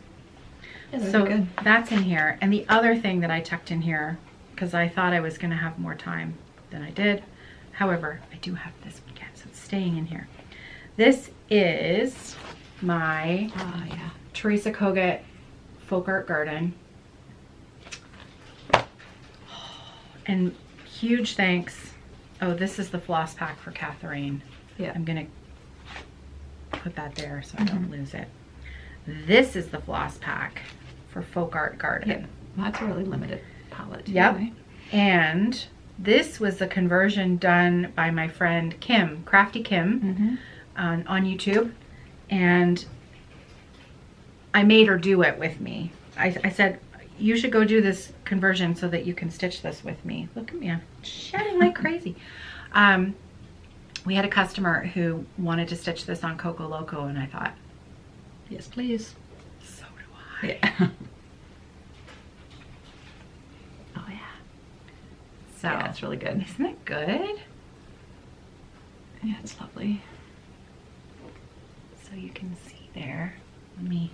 Yeah, so good. That's in here. And the other thing that I tucked in here, because I thought I was gonna have more time than I did. However, I do have this weekend, so it's staying in here. This is my Teresa Kogut Folk Art Garden. And huge thanks. Oh, this is the floss pack for Catherine. Yeah. I'm gonna put that there so I don't lose it. This is the floss pack for Folk Art Garden. Yeah. That's a really limited palette. Yep. And this was the conversion done by my friend Kim, Crafty Kim, on YouTube. And I made her do it with me. I said, you should go do this conversion so that you can stitch this with me. Look at me, I'm shedding like crazy. We had a customer who wanted to stitch this on Coco Loco, and I thought, yes, please. So do I. Yeah. Oh yeah. So yeah, it's really good. Isn't it good? Yeah, it's lovely. So you can see there. Let me.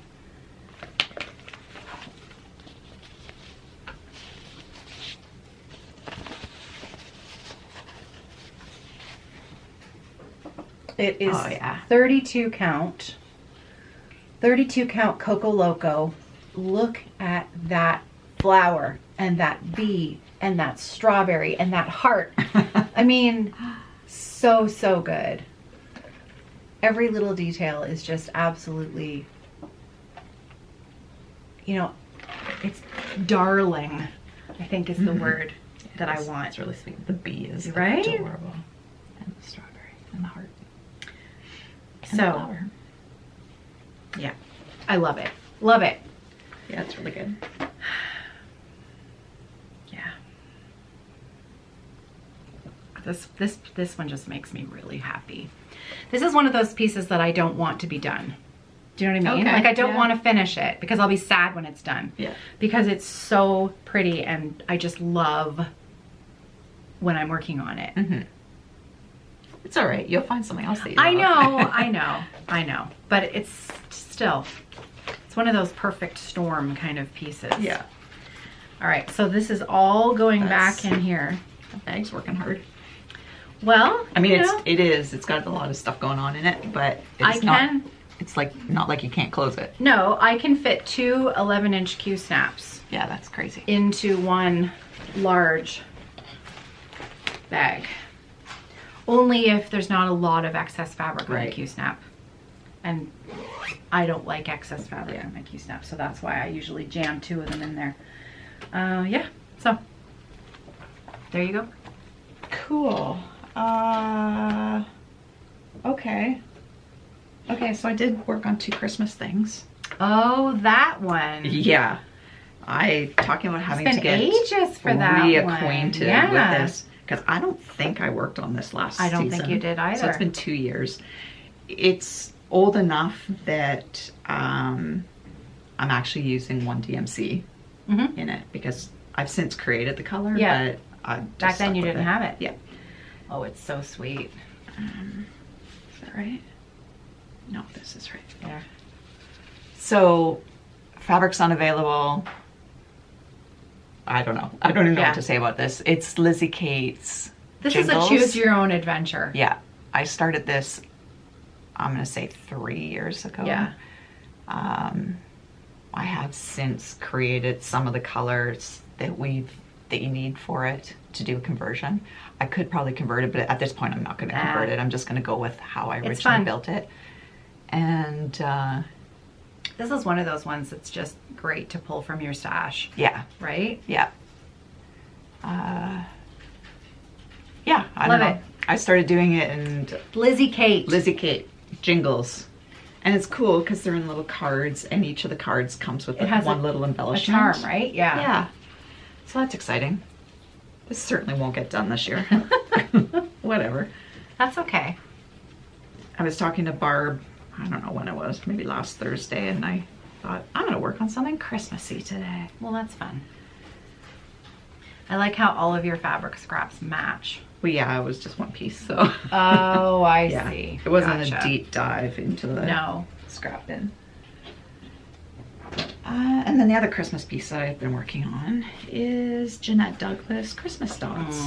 It is 32 count. 32 count Coco Loco. Look at that flower and that bee and that strawberry and that heart. I mean, so good. Every little detail is just absolutely, you know, it's darling, I think is the word that I want. It's really sweet. The bee is right? adorable. And the strawberry and the heart. And so, the flower. Yeah, I love it. Love it. Yeah, it's really good. Yeah. This one just makes me really happy. This is one of those pieces that I don't want to be done. Do you know what I mean? Okay, like I don't want to finish it because I'll be sad when it's done. Yeah. Because it's so pretty and I just love when I'm working on it. Mm-hmm. It's all right. You'll find something else that you I love. I know. But it's still, it's one of those perfect storm kind of pieces. Yeah. All right. So this is all going back in here. The bag's working hard. Well, I mean, it's got a lot of stuff going on in it, but it's like not like you can't close it. No, I can fit 2 11-inch Q snaps. Yeah, that's crazy. Into one large bag. Only if there's not a lot of excess fabric on the Q snap. And I don't like excess fabric on my Q snap, so that's why I usually jam 2 of them in there. Yeah, so there you go. Cool. Okay. Okay, so I did work on 2 Christmas things. Oh, that one. Yeah. Talking about having to get ages for that reacquainted with this. Because I don't think I worked on this last season. I don't think you did either. So it's been 2 years. It's old enough that I'm actually using 1DMC in it because I've since created the color, but I just back then you stuck with didn't have it. Yeah. Oh, it's so sweet. Is that right? No, this is right. Yeah. So fabric's unavailable. I don't know. I don't even know what to say about this. It's Lizzie Kate's Jingles. Is a choose your own adventure. Yeah. I started this, I'm going to say 3 years ago. Yeah. I have since created some of the colors that you need for it to do a conversion. I could probably convert it, but at this point I'm not going to convert it. I'm just going to go with how I originally built it. And this is one of those ones that's just great to pull from your stash. Yeah. Right? Yeah. Yeah, I don't know. I started doing it and Lizzie Kate Jingles. And it's cool because they're in little cards and each of the cards comes with like one little embellishment. A charm, right? Yeah. Yeah. So that's exciting. This certainly won't get done this year. Whatever. That's okay. I was talking to Barb, I don't know when it was, maybe last Thursday, and I thought, I'm going to work on something Christmassy today. Well, that's fun. I like how all of your fabric scraps match. Well, yeah, it was just one piece, so. Oh, I see. It wasn't a deep dive into the scrap bin. And then the other Christmas piece that I've been working on is Janette Douglas Christmas dots.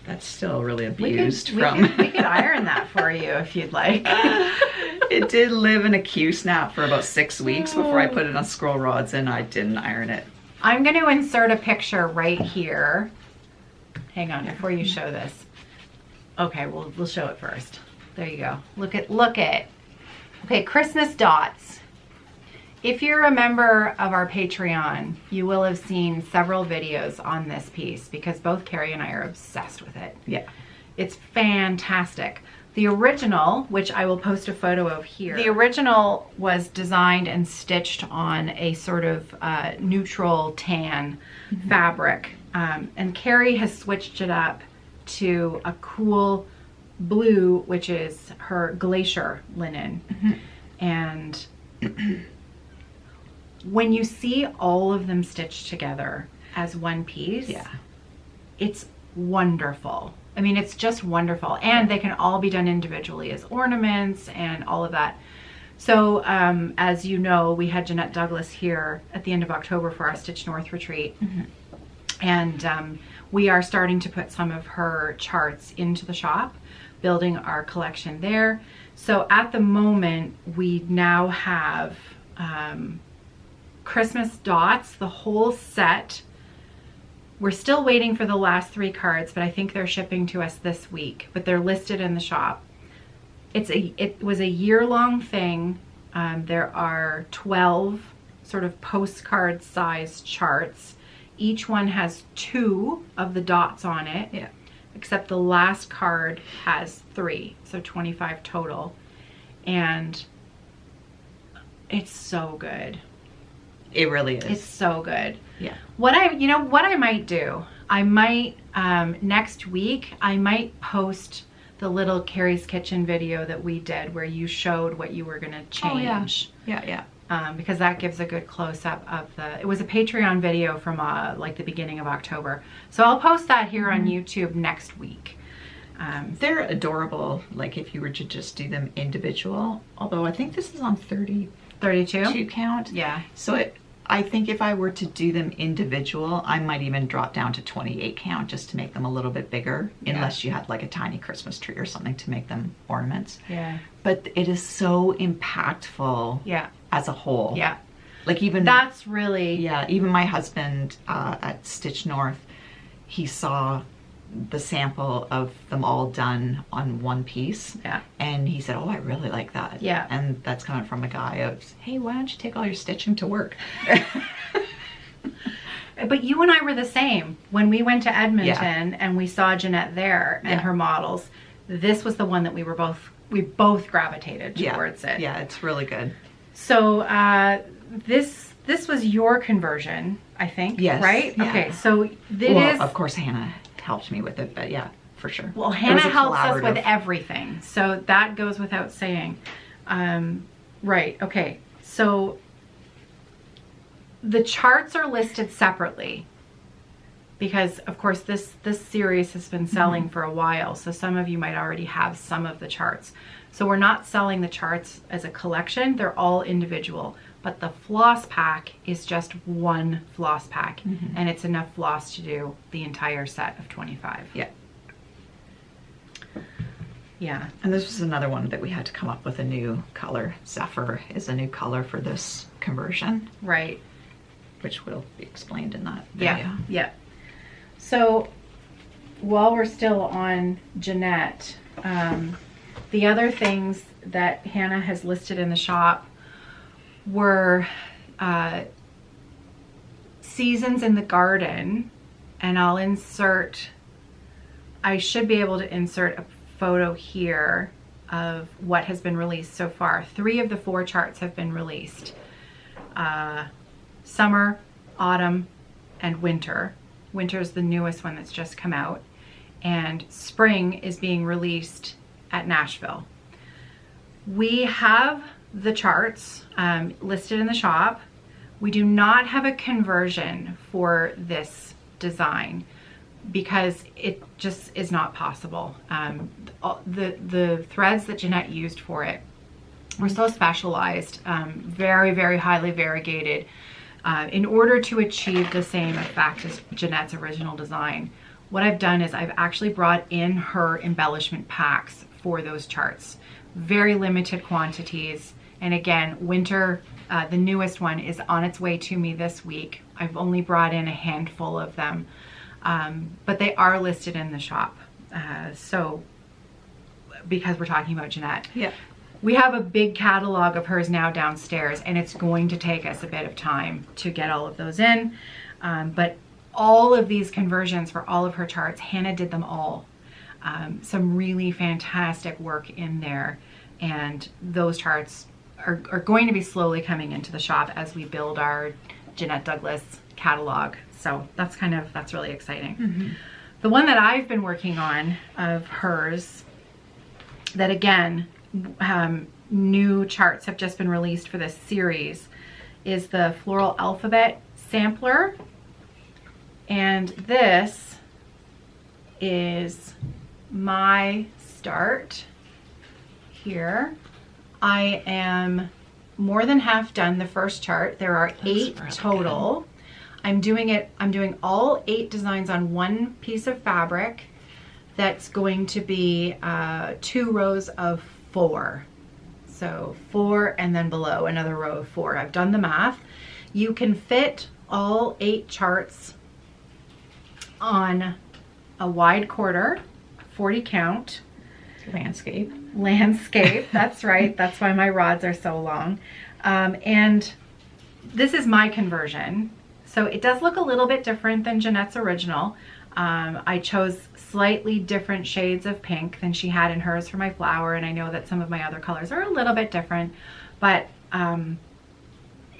That's still really abused we could iron that for you if you'd like. It did live in a Q snap for about 6 weeks before I put it on scroll rods, and I didn't iron it. I'm going to insert a picture right here. Hang on, before you show this. Okay, we'll show it first. There you go. Look at. Okay, Christmas dots. If you're a member of our Patreon, you will have seen several videos on this piece because both Kerri and I are obsessed with it. Yeah. It's fantastic. The original, which I will post a photo of here. The original was designed and stitched on a sort of neutral tan fabric. And Kerri has switched it up to a cool blue, which is her glacier linen. And when you see all of them stitched together as one piece, it's wonderful. I mean, it's just wonderful. And they can all be done individually as ornaments and all of that. So as you know, we had Janette Douglas here at the end of October for our Stitch North retreat. And we are starting to put some of her charts into the shop, building our collection there. So at the moment, we now have Christmas dots, the whole set. We're still waiting for the last 3 cards, but I think they're shipping to us this week, but they're listed in the shop. It was a year-long thing. There are 12 sort of postcard sized charts. Each one has 2 of the dots on it, except the last card has 3, so 25 total. And it's so good. It really is. It's so good. Yeah. What I might do, I might next week I might post the little Kerri's Kitchen video that we did where you showed what you were gonna change. Because that gives a good close-up of it was a Patreon video from like the beginning of October. So I'll post that here on YouTube next week. They're adorable, like if you were to just do them individual, although I think this is on 32 count. Yeah. So I think if I were to do them individual, I might even drop down to 28 count just to make them a little bit bigger, unless you had like a tiny Christmas tree or something to make them ornaments. Yeah. But it is so impactful as a whole. Yeah. Like even... That's really... Yeah, even my husband at Stitch North, he saw the sample of them all done on one piece. Yeah. And he said, oh, I really like that. Yeah. And that's coming from a guy of, hey, why don't you take all your stitching to work? But you and I were the same. When we went to Edmonton and we saw Janette there and her models, this was the one that we both gravitated towards it. Yeah, it's really good. So this was your conversion, I think, right? Yeah. Okay, so of course, Hannah helped me with it, but yeah, for sure. Well, Hannah helps us with everything, so that goes without saying. Right, okay, so the charts are listed separately because, of course, this series has been selling for a while, so some of you might already have some of the charts. So we're not selling the charts as a collection, they're all individual. But the floss pack is just one floss pack, and it's enough floss to do the entire set of 25. Yeah. Yeah. And this was another one that we had to come up with a new color. Zephyr is a new color for this conversion. Right. Which will be explained in that video. Yeah. Yeah. So while we're still on Janette, the other things that Hannah has listed in the shop were seasons in the garden, and I should be able to insert a photo here of what has been released so far. 3 of the 4 charts have been released. Summer, autumn, and winter. Winter is the newest one that's just come out, and spring is being released at Nashville. We have the charts listed in the shop. We do not have a conversion for this design because it just is not possible. The threads that Janette used for it were so specialized, very, very highly variegated, in order to achieve the same effect as Janette's original design. What I've done is I've actually brought in her embellishment packs for those charts. Very limited quantities. And again, winter, the newest one, is on its way to me this week. I've only brought in a handful of them, but they are listed in the shop. So, because we're talking about Janette. Yeah. We have a big catalog of hers now downstairs, and it's going to take us a bit of time to get all of those in. But all of these conversions for all of her charts, Hannah did them all. some really fantastic work in there. And those charts are going to be slowly coming into the shop as we build our Janette Douglas catalog. So that's really exciting. The one that I've been working on of hers, that again, new charts have just been released for this series, is the Floral Alphabet Sampler. And this is my start here. I am more than half done the first chart. There are 8 total. I'm doing all 8 designs on one piece of fabric. That's going to be 2 rows of 4. So 4 and then below another row of 4. I've done the math. You can fit all 8 charts on a wide quarter, 40 count. Landscape, that's right. That's why my rods are so long. And this is my conversion. So it does look a little bit different than Janette's original. I chose slightly different shades of pink than she had in hers for my flower, and I know that some of my other colors are a little bit different, but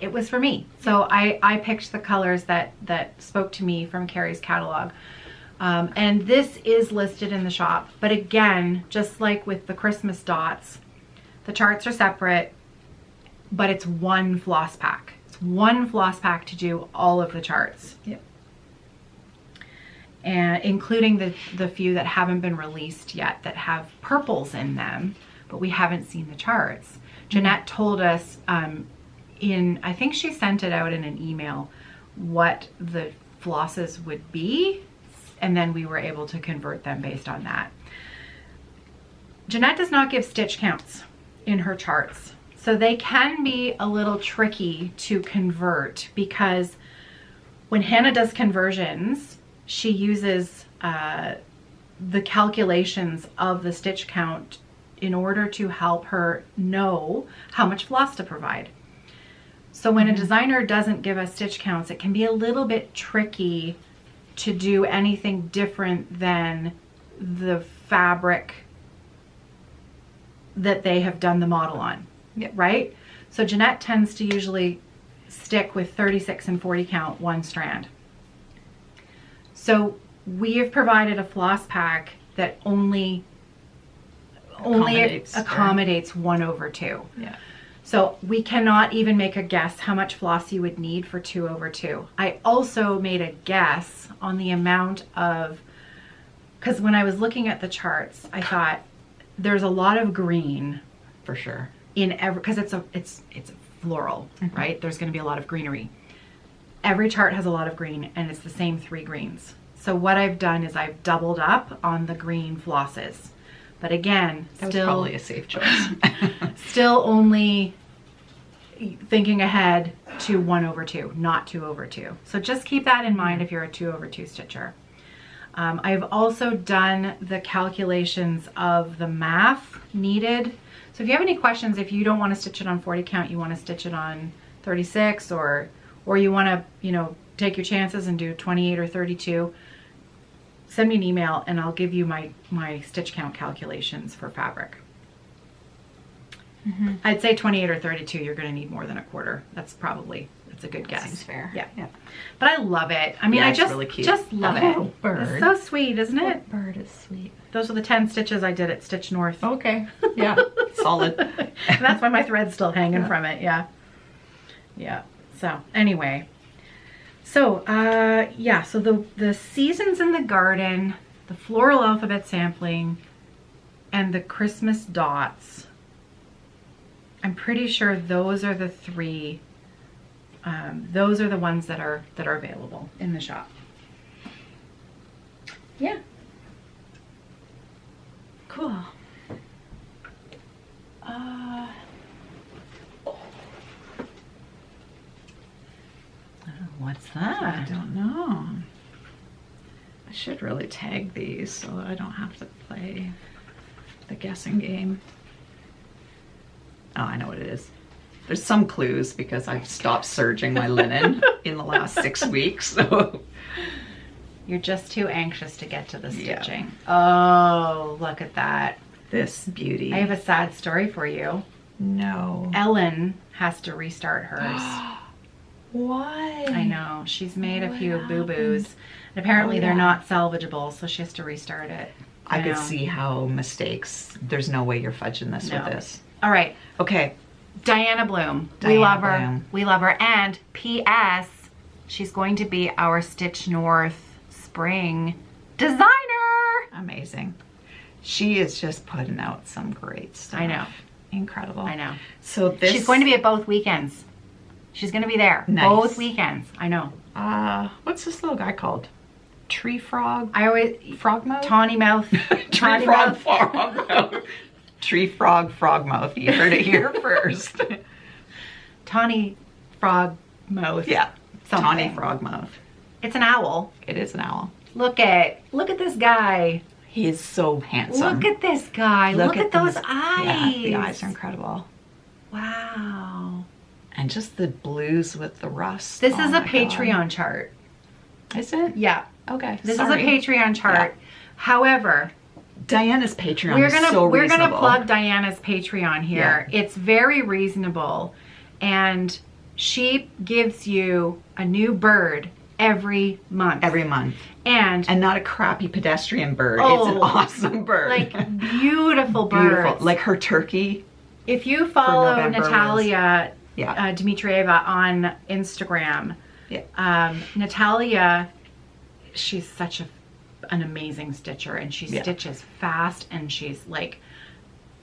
it was for me. So I picked the colors that spoke to me from Kerri's catalog. And this is listed in the shop, but again, just like with the Christmas dots, the charts are separate, but it's one floss pack. It's one floss pack to do all of the charts. Yep. And including the few that haven't been released yet that have purples in them, but we haven't seen the charts. Janette told us I think she sent it out in an email, what the flosses would be, and then we were able to convert them based on that. Janette does not give stitch counts in her charts, so they can be a little tricky to convert, because when Hannah does conversions, she uses the calculations of the stitch count in order to help her know how much floss to provide. So when a designer doesn't give us stitch counts, it can be a little bit tricky to do anything different than the fabric that they have done the model on. Yep. Right? So Janette tends to usually stick with 36 and 40 count one strand. So we have provided a floss pack that only accommodates 1/2. Yeah. So we cannot even make a guess how much floss you would need for 2/2. I also made a guess on the amount of, because when I was looking at the charts, I thought there's a lot of green For sure. in every, because it's a floral, right? There's going to be a lot of greenery. Every chart has a lot of green, and it's the same 3 greens. So what I've done is I've doubled up on the green flosses. But again, That was probably a safe choice. still only thinking ahead to 1/2, not 2/2. So just keep that in mind if you're a 2/2 stitcher. I've also done the calculations of the math needed. So if you have any questions, if you don't want to stitch it on 40 count, you want to stitch it on 36, or you want to, take your chances and do 28 or 32, send me an email and I'll give you my stitch count calculations for fabric. I'd say 28 or 32, you're going to need more than 1/4. That's a good guess. Seems fair. Yeah. Yeah. But I love it. I mean, Yeah, I it's just really cute. just love Oh, it. bird. It's so sweet, isn't it? That bird is sweet. Those are the 10 stitches I did at Stitch North. Okay. Yeah. Solid. And that's why my thread's still hanging from it. Yeah. Yeah. So anyway. So, so the Seasons in the Garden, the Floral Alphabet Sampling, and the Christmas Dots, I'm pretty sure those are the 3, those are the ones that are available in the shop. Yeah. Cool. What's that? I don't know. I should really tag these so I don't have to play the guessing game. Oh, I know what it is. There's some clues because I've stopped serging my linen in the last 6 weeks. So You're just too anxious to get to the Yeah. stitching. Oh, look at that. This beauty. I have a sad story for you. No. Ellen has to restart hers. Why? I know. She's made a What few happened? boo-boos. And apparently Oh, they're yeah. not salvageable, so she has to restart it. I could know. see how mistakes, there's no way you're fudging this No. with this. All right. Okay. Diana Bloom. We Diana love her. Bloom. We love her. And P.S. She's going to be our Stitch North spring designer. Amazing. She is just putting out some great stuff. I know. Incredible. I know. So this... She's going to be at both weekends. She's going to be there. Nice. Both weekends. I know. What's this little guy called? Tree frog? I always... Frog mouth? Tawny mouth. Tree Tawny frog, mouth. frog mouth. Tree frog, frog mouth. You heard it here first. Tawny frog mouth. Yeah. Something. Tawny frog mouth. It's an owl. It is an owl. Look at this guy. He is so handsome. Look at this guy. Look at those these- eyes. Yeah, the eyes are incredible. Wow. And just the blues with the rust. This Oh is a my Patreon chart. God. Is it? Yeah. Okay. This sorry. is a Patreon chart. However, Diana's Patreon we're is gonna so we're gonna reasonable. plug Diana's Patreon here. It's very reasonable, and she gives you a new bird every month. Every month. And not a crappy pedestrian bird. Oh, it's an awesome bird. like beautiful birds. Beautiful. Like her turkey. If you follow November was- Natalia Yeah. Dmitrieva on Instagram, Yeah. Natalia, she's such an amazing stitcher, and she Yeah. stitches fast, and she's like,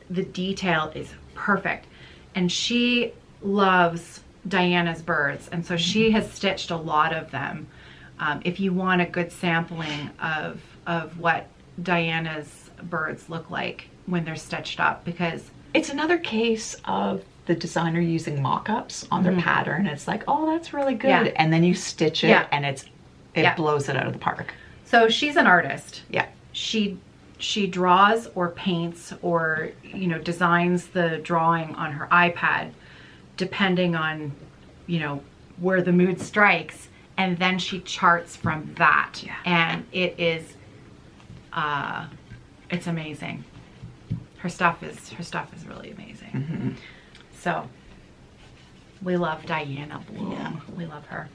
the detail is perfect, and she loves Diana's birds, and so she has stitched a lot of them. If you want a good sampling of what Diana's birds look like when they're stitched up, because It's another case of the designer using mock-ups on their pattern. It's like, oh, that's really good. Yeah. And then you stitch it Yeah. and it Yeah. blows it out of the park. so she's an artist. Yeah. She draws or paints or designs the drawing on her iPad depending on where the mood strikes, and then she charts from that. Yeah. And it is it's amazing. Her stuff is really amazing. So we love Diana Bloom. Yeah. We love her.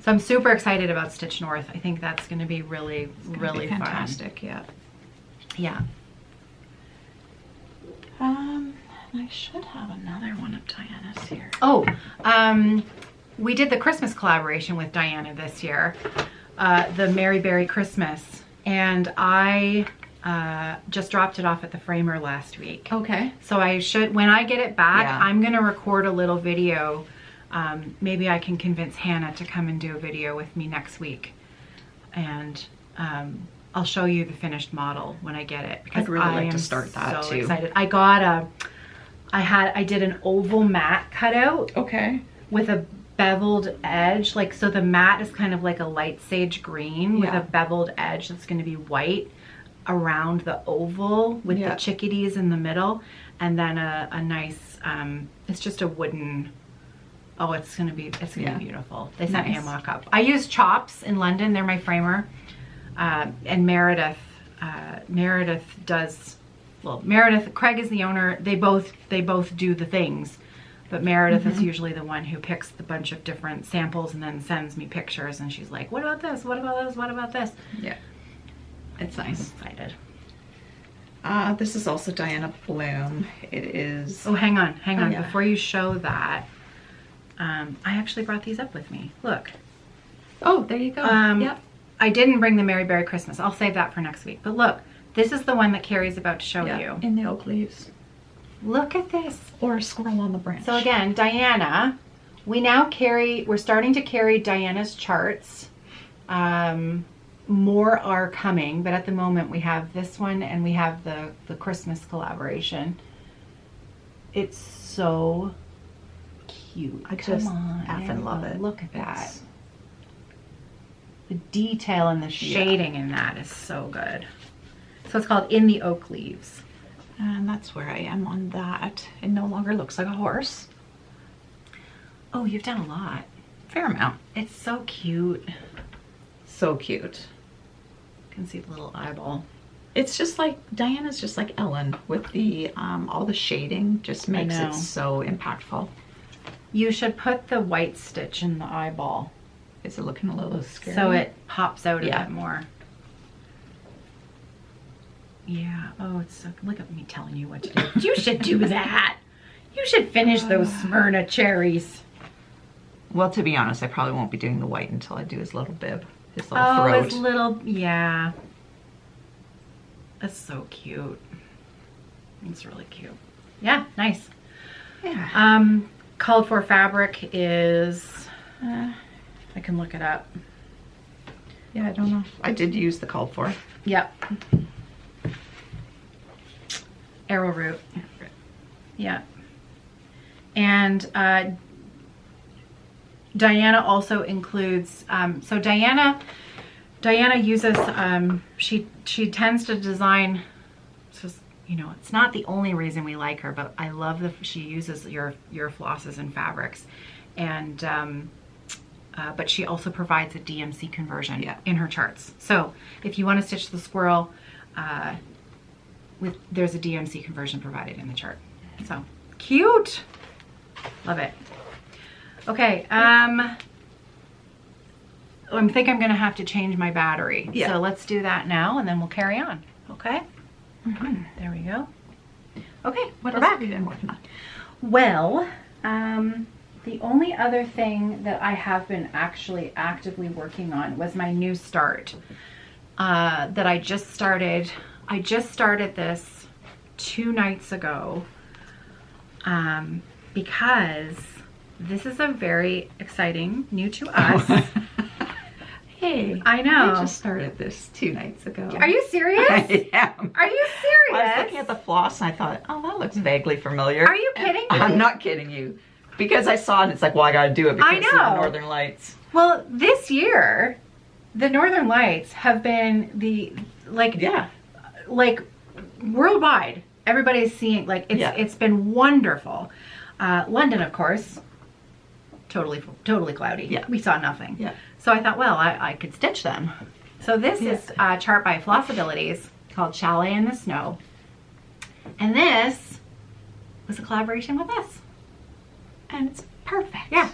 So I'm super excited about Stitch North. I think that's going to be really fun. Fantastic, yeah. Yeah. I should have another one of Diana's here. Oh, we did the Christmas collaboration with Diana this year, the Mary Berry Christmas, and I just dropped it off at the framer last week. Okay. So I should, when I get it back, Yeah. I'm going to record a little video. Maybe I can convince Hannah to come and do a video with me next week, and I'll show you the finished model when I get it. I'd really I like to am start that so too. excited. I did an oval mat cutout Okay. with a beveled edge, like, so the mat is kind of like a light sage green with Yeah. a beveled edge that's going to be white around the oval with Yeah. the chickadees in the middle, and then a nice it's just a wooden, it's gonna be beautiful. They sent me a Nice. mock-up. I use Chops in London, they're my framer, and Meredith does, Craig is the owner. They both do the things, but Meredith is usually the one who picks the bunch of different samples and then sends me pictures, and she's like, what about this? What about this? What about this? Yeah. It's I'm nice. excited. This is also Diana Bloom. It is... Oh, hang on. yeah. Before you show that, I actually brought these up with me. Look. Oh, there you go. Yep. I didn't bring the Mary Berry Christmas. I'll save that for next week. But look, this is the one that Kerri's about to show you. In the oak leaves. Look at this. Or a squirrel on the branch. So again, Diana, we're starting to carry Diana's charts. More are coming, but at the moment we have this one and we have the Christmas collaboration. It's so cute. I just effing love it. Look at that. The detail and the shading in that is so good. So it's called In the Oak Leaves. And that's where I am on that. It no longer looks like a horse. Oh, you've done a lot. Fair amount. It's so cute. So cute. You can see the little eyeball. It's just like, Diana's just like Ellen with the, all the shading just makes it so impactful. You should put the white stitch in the eyeball. Is it looking a little scary? So it pops out a bit more. Yeah. Oh, it's so, look at me telling you what to do. You should do that. You should finish those Smyrna cherries. Well, to be honest, I probably won't be doing the white until I do his little bib, his little throat. His little, yeah. That's so cute. It's really cute. Yeah, nice. Yeah. Called for fabric is, I can look it up. Yeah, I don't know. I did use the called for. Yep. Arrowroot. Yeah. And Diana also includes, so Diana uses, she tends to design, just, you know, it's not the only reason we like her, but I love she uses your flosses and fabrics. And, but she also provides a DMC conversion in her charts. So if you want to stitch the squirrel, there's a DMC conversion provided in the chart. So cute. Love it. Okay. I think I'm going to have to change my battery. Yeah. So let's do that now and then we'll carry on. Okay. There we go. Okay. What else have you been working on? Well, the only other thing that I have been actually actively working on was my new start that I just started. I just started this 2 nights ago because this is a very exciting, new to us. Hey, I know. I just started this 2 nights ago. Are you serious? I am. Are you serious? Well, I was looking at the floss and I thought, oh, that looks vaguely familiar. Are you kidding me? I'm not kidding you. Because I saw it and it's like, well, I gotta do it because of the Northern Lights. Well, this year, the Northern Lights have been like worldwide. Everybody's seeing, like, it's been wonderful. London, of course, totally cloudy. Yeah. We saw nothing. Yeah. So I thought, well, I could stitch them. So this is a chart by Flossabilities called Chalet in the Snow. And this was a collaboration with us. And it's perfect. Yeah.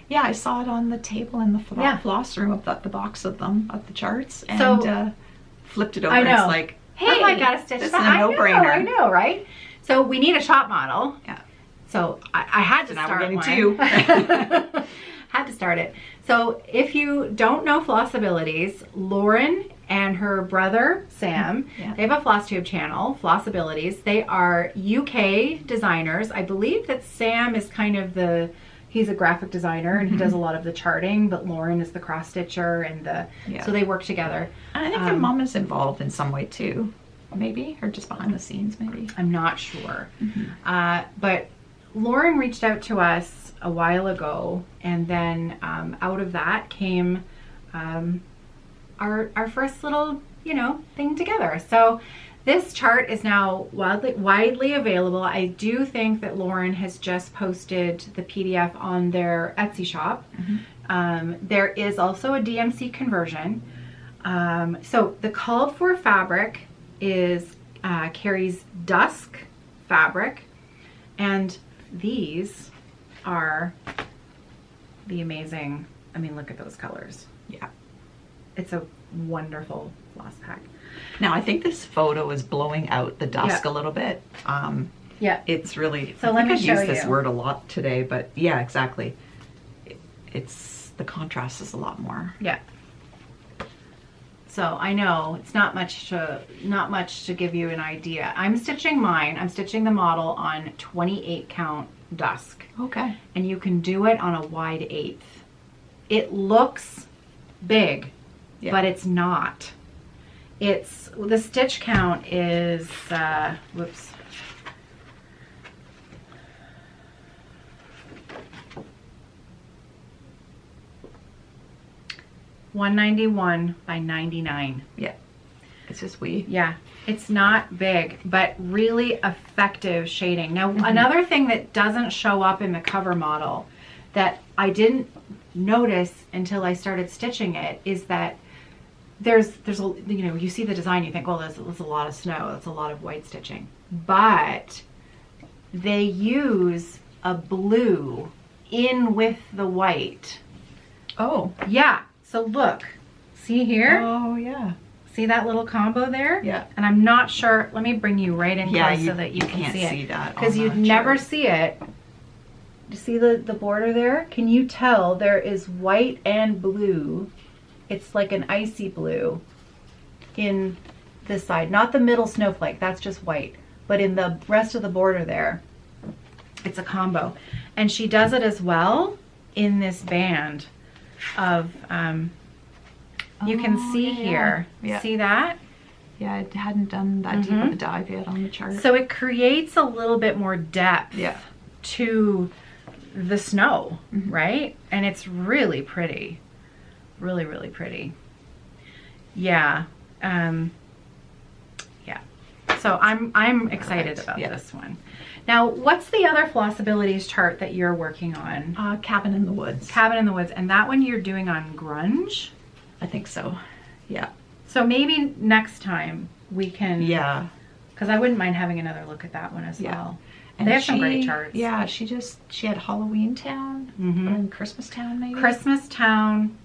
Yeah, I saw it on the table in the floss room. I've got the box of them, of the charts, and flipped it over. I know. And it's like, hey, I gotta stitch this that. is a no-brainer. I know, right? So we need a shop model. Yeah. So I had to start we're getting one. 2. Had to start it. So if you don't know Flossabilities, Lauren and her brother Sam, they have a Flosstube channel, Flossabilities. They are UK designers. I believe that Sam is kind of he's a graphic designer and he does a lot of the charting, but Lauren is the cross stitcher and so they work together. And I think their mom is involved in some way too, maybe, or just behind the scenes maybe. I'm not sure. But Lauren reached out to us a while ago, and then out of that came our first little, thing together. So this chart is now widely available. I do think that Lauren has just posted the PDF on their Etsy shop. There is also a DMC conversion. So the called for fabric is Kerri's Dusk fabric, and these are the amazing, look at those colors. Yeah. It's a wonderful floss pack. Now, I think this photo is blowing out the dusk a little bit. It's really, so let me show you. I've used this word a lot today, but yeah, exactly. The contrast is a lot more. Yeah. So I know it's not much to give you an idea. I'm stitching the model on 28 count dusk. Okay. And you can do it on a wide 1/8. It looks big, but it's not. The stitch count is, 191 by 99. Yeah. It's just wee. Yeah. It's not big, but really effective shading. Now, another thing that doesn't show up in the cover model that I didn't notice until I started stitching it is that there's a, you know, you see the design, you think, well, there's a lot of snow, that's a lot of white stitching, but they use a blue in with the white. Oh. Yeah. So look, see here? Oh, yeah. See that little combo there? Yeah. And I'm not sure, let me bring you right in close so that you can see it. That because you'd never see it. You see the border there? Can you tell there is white and blue? It's like an icy blue in this side. Not the middle snowflake, that's just white. But in the rest of the border there, it's a combo. And she does it as well in this band of, you can see here. Yeah. See that? Yeah, I hadn't done that deep of a dive yet on the chart. So it creates a little bit more depth to the snow, right? And it's really pretty. Really, really pretty. Yeah. Yeah. So I'm excited about this one. Now, what's the other Flossabilities chart that you're working on? Cabin in the Woods. Cabin in the Woods. And that one you're doing on grunge? I think so. Yeah. So maybe next time we can... Yeah. Because I wouldn't mind having another look at that one as well. And they have some great charts. Yeah, she had Halloween Town and Christmas Town maybe? Christmas Town.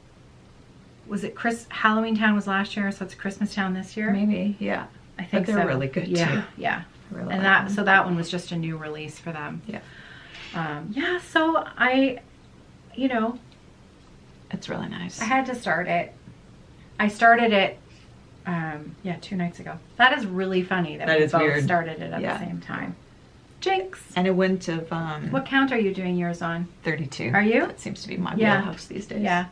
Was it Halloween Town was last year, so it's Christmas Town this year? Maybe, yeah. I think they're really good too. Yeah. Really and like so that one was just a new release for them. Yeah. Yeah, so you know. It's really nice. I had to start it. I started it, 2 nights ago. That is really funny that we both weird. started it at the same time. Jinx. And it wouldn't have... What count are you doing yours on? 32. Are you? That seems to be my wheelhouse these days. Yeah.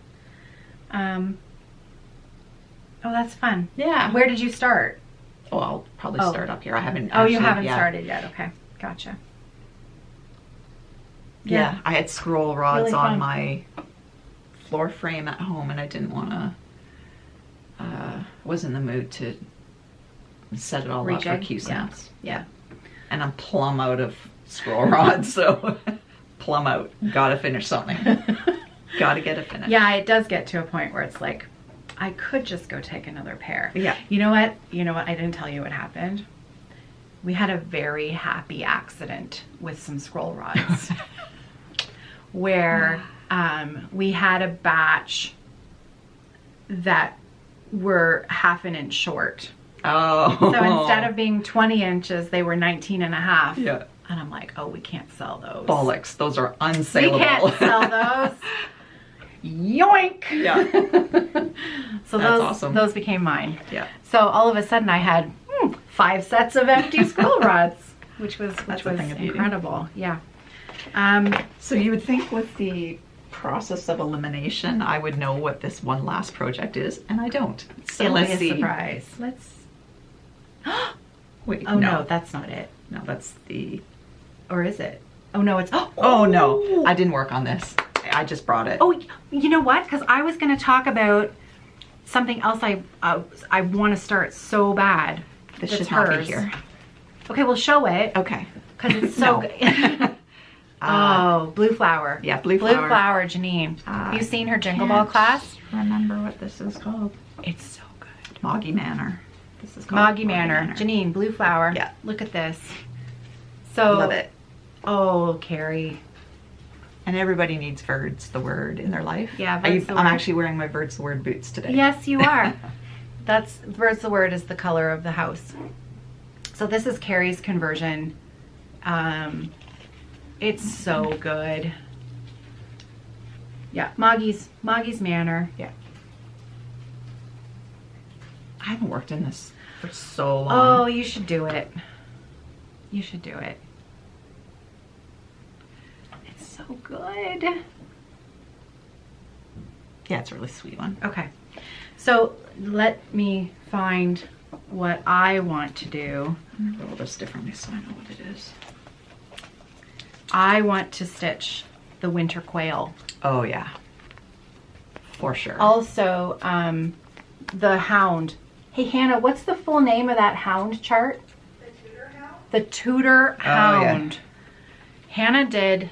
Oh, that's fun. Yeah. Where did you start? Oh, I'll probably start up here. I haven't you haven't started yet. Okay. Gotcha. Yeah. I had scroll rods Really on fun. my floor frame at home and I didn't want to... was in the mood to set it all up for Q-Sans. Yeah. And I'm plumb out of scroll rods, so plumb out. Gotta finish something. Gotta get it finished. Yeah, it does get to a point where it's like, I could just go take another pair. Yeah. You know what? I didn't tell you what happened. We had a very happy accident with some scroll rods where we had a batch that were half an inch short. Oh. So instead of being 20 inches, they were 19 and a half. Yeah. And I'm like, oh, we can't sell those. Bollocks. Those are unsaleable. We can't sell those. Yoink. Yeah. So That's awesome. Those became mine. Yeah. So all of a sudden I had 5 sets of empty scroll rods, which was incredible. Yeah. So you would think with the process of elimination, I would know what this one last project is, and I don't. So let's see. Surprise. Let's. Wait. Oh no, that's not it. No, that's the. Or is it? Oh no, it's. Oh no, I didn't work on this. I just brought it. Oh, you know what? Because I was going to talk about something else. I want to start so bad. This should not be here. Okay, we'll show it. Okay. Because it's so good. Oh, Blue Flower. Yeah, Blue Blue Flower. Flower, Janine. Have you seen her Jingle Ball class? Remember what this is called? It's so good. Muggy Manor. This is called Muggy Manor. Janine, Blue Flower. Yeah. Look at this. So love it. Oh, Kerri. And everybody needs Verd's the Word in their life. Yeah, I'm actually wearing my Verd's the Word boots today. Yes, you are. That's Verd's the Word is the color of the house. So this is Kerri's conversion. It's so good. Yeah, Muggy's Manor. Yeah. I haven't worked in this for so long. Oh, you should do it. You should do it. It's so good. Yeah, it's a really sweet one. Okay. So let me find what I want to do. I'm gonna roll this differently so I know what it is. I want to stitch the winter quail. Oh yeah, for sure. Also, the hound. Hey Hannah, what's the full name of that hound chart? The Tudor Hound? The Tudor Hound. Yeah. Hannah did,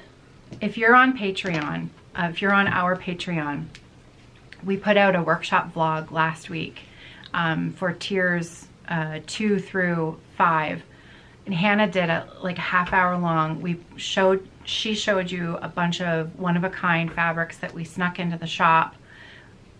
if you're on Patreon, if you're on our Patreon, we put out a workshop vlog last week for tiers 2 through 5. And Hannah did a like a half-hour long. She showed you a bunch of one-of-a-kind fabrics that we snuck into the shop.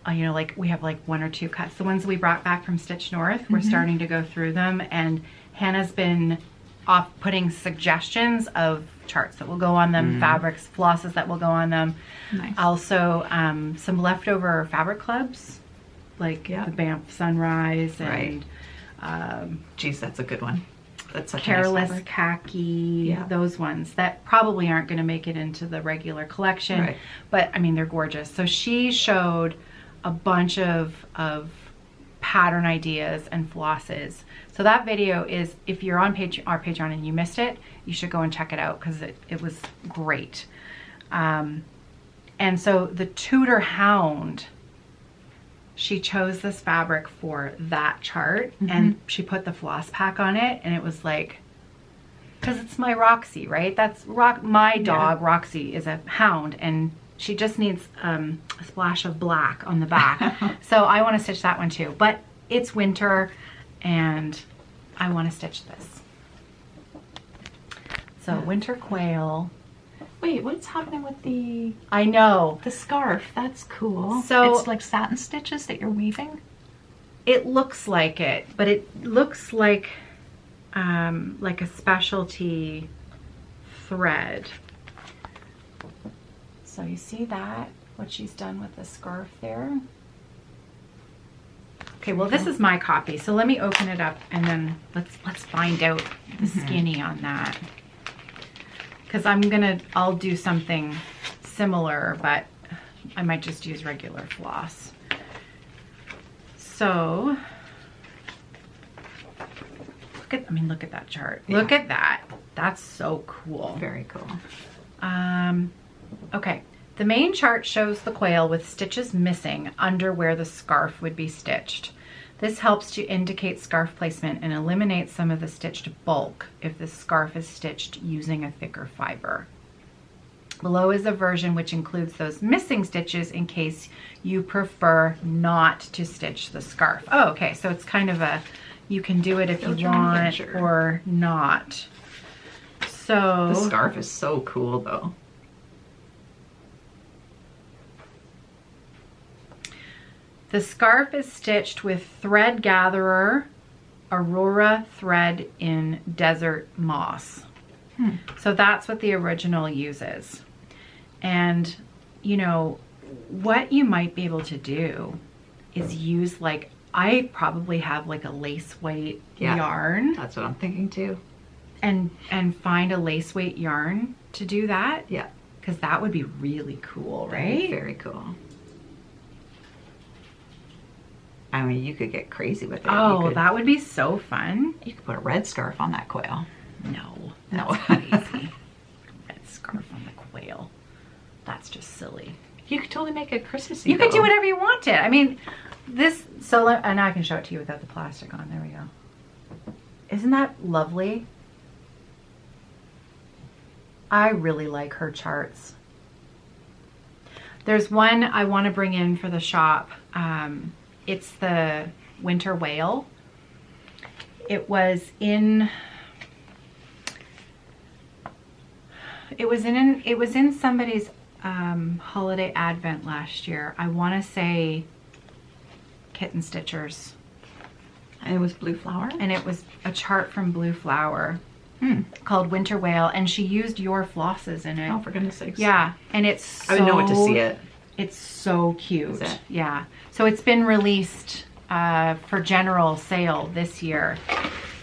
You know, like we have like 1 or 2 cuts. The ones we brought back from Stitch North, we're starting to go through them, and Hannah's been off putting suggestions of charts that will go on them, fabrics, flosses that will go on them. Nice. Also, some leftover fabric clubs, like the Banff Sunrise and geez, that's a good one. That's such Careless a nice fabric. Khaki, those ones that probably aren't going to make it into the regular collection, but I mean, they're gorgeous. So she showed a bunch of pattern ideas and flosses. So that video is, if you're on our Patreon and you missed it, you should go and check it out because it was great. And so the Tudor Hound, she chose this fabric for that chart and she put the floss pack on it, and it was like, because it's my Roxy, right? That's my dog, Roxy, is a hound, and she just needs a splash of black on the back. So I want to stitch that one too, but it's winter and I want to stitch this. So winter quail. Wait, what's happening with the... I know. The scarf, that's cool. So it's like satin stitches that you're weaving? It looks like it, but it looks like a specialty thread. So you see that, what she's done with the scarf there? Okay, well this is my copy, so let me open it up and then let's find out the skinny on that. Because I'll do something similar, but I might just use regular floss. So, look at that chart. Yeah. Look at that. That's so cool. Very cool. Okay, the main chart shows the quail with stitches missing under where the scarf would be stitched. This helps to indicate scarf placement and eliminates some of the stitched bulk if the scarf is stitched using a thicker fiber. Below is a version which includes those missing stitches in case you prefer not to stitch the scarf. Oh, okay, so it's kind of a, you can do it if you want or not. So the scarf is so cool though. The scarf is stitched with Thread Gatherer Aurora thread in Desert Moss. So that's what the original uses. And you know, what you might be able to do is use, like, I probably have like a lace weight yarn. That's what I'm thinking too. And find a lace weight yarn to do that. Yeah. Because that would be really cool, right? Very cool. I mean, you could get crazy with it. Oh, that would be so fun. You could put a red scarf on that quail. No, that's crazy. Red scarf on the quail. That's just silly. You could totally make it Christmassy. You could do whatever you wanted. I mean, this, and I can show it to you without the plastic on. There we go. Isn't that lovely? I really like her charts. There's one I want to bring in for the shop. It's the Winter Whale. It was in somebody's holiday advent last year. I want to say Kitten Stitchers. And it was Blue Flower? And it was a chart from Blue Flower called Winter Whale, and she used your flosses in it. Oh, for goodness sakes. Yeah, and it's so, I would know what to see it. It's so cute. Is it? Yeah. So it's been released for general sale this year.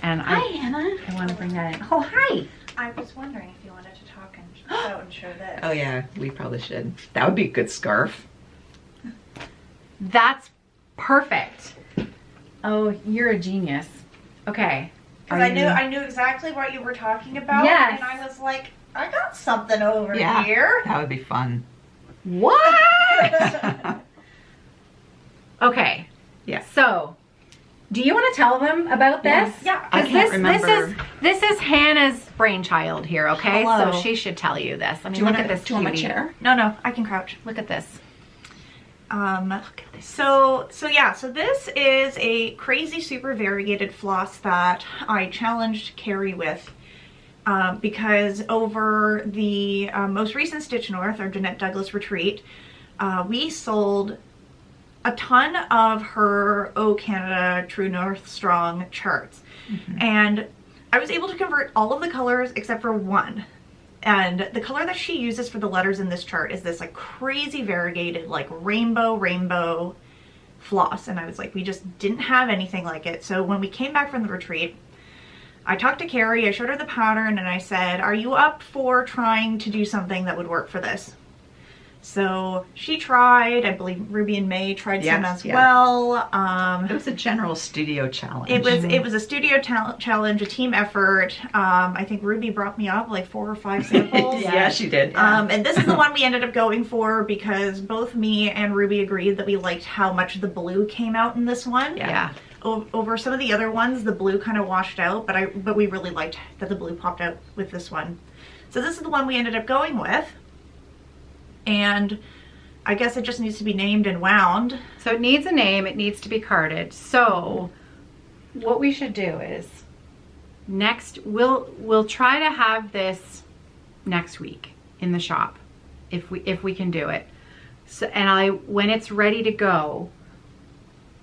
And Hi, Hannah. I want to bring that in. Oh, hi. I was wondering if you wanted to talk and show this. Oh yeah, we probably should. That would be a good scarf. That's perfect. Oh, you're a genius. Okay. Because I knew exactly what you were talking about. Yes. And I was like, I got something over here. That would be fun. What? Okay. Yeah. So, do you want to tell them about this? Yeah. I can't remember. This is Hannah's brainchild here, okay? Hello. So she should tell you this. I mean, Do you look want at this do you want my cutie. chair? No, I can crouch. Look at this. Look at this. So this is a crazy super variegated floss that I challenged Kerri with because over the most recent Stitch North, our Janette Douglas retreat, we sold a ton of her O Canada True North Strong charts. And I was able to convert all of the colors except for one. And the color that she uses for the letters in this chart is this like crazy variegated, like rainbow floss. And I was like, we just didn't have anything like it. So when we came back from the retreat, I talked to Kerri, I showed her the pattern, and I said, are you up for trying to do something that would work for this? So she tried, I believe Ruby and May tried some as well. It was a general studio challenge. It was a studio challenge, a team effort. I think Ruby brought me up like 4 or 5 samples. Yeah, she did. And this is the one we ended up going for because both me and Ruby agreed that we liked how much the blue came out in this one. Yeah. Over some of the other ones, the blue kind of washed out, but we really liked that the blue popped out with this one. So this is the one we ended up going with. And I guess it just needs to be named and wound. So it needs a name, it needs to be carded. So what we should do is we'll try to have this next week in the shop if we can do it. So when it's ready to go,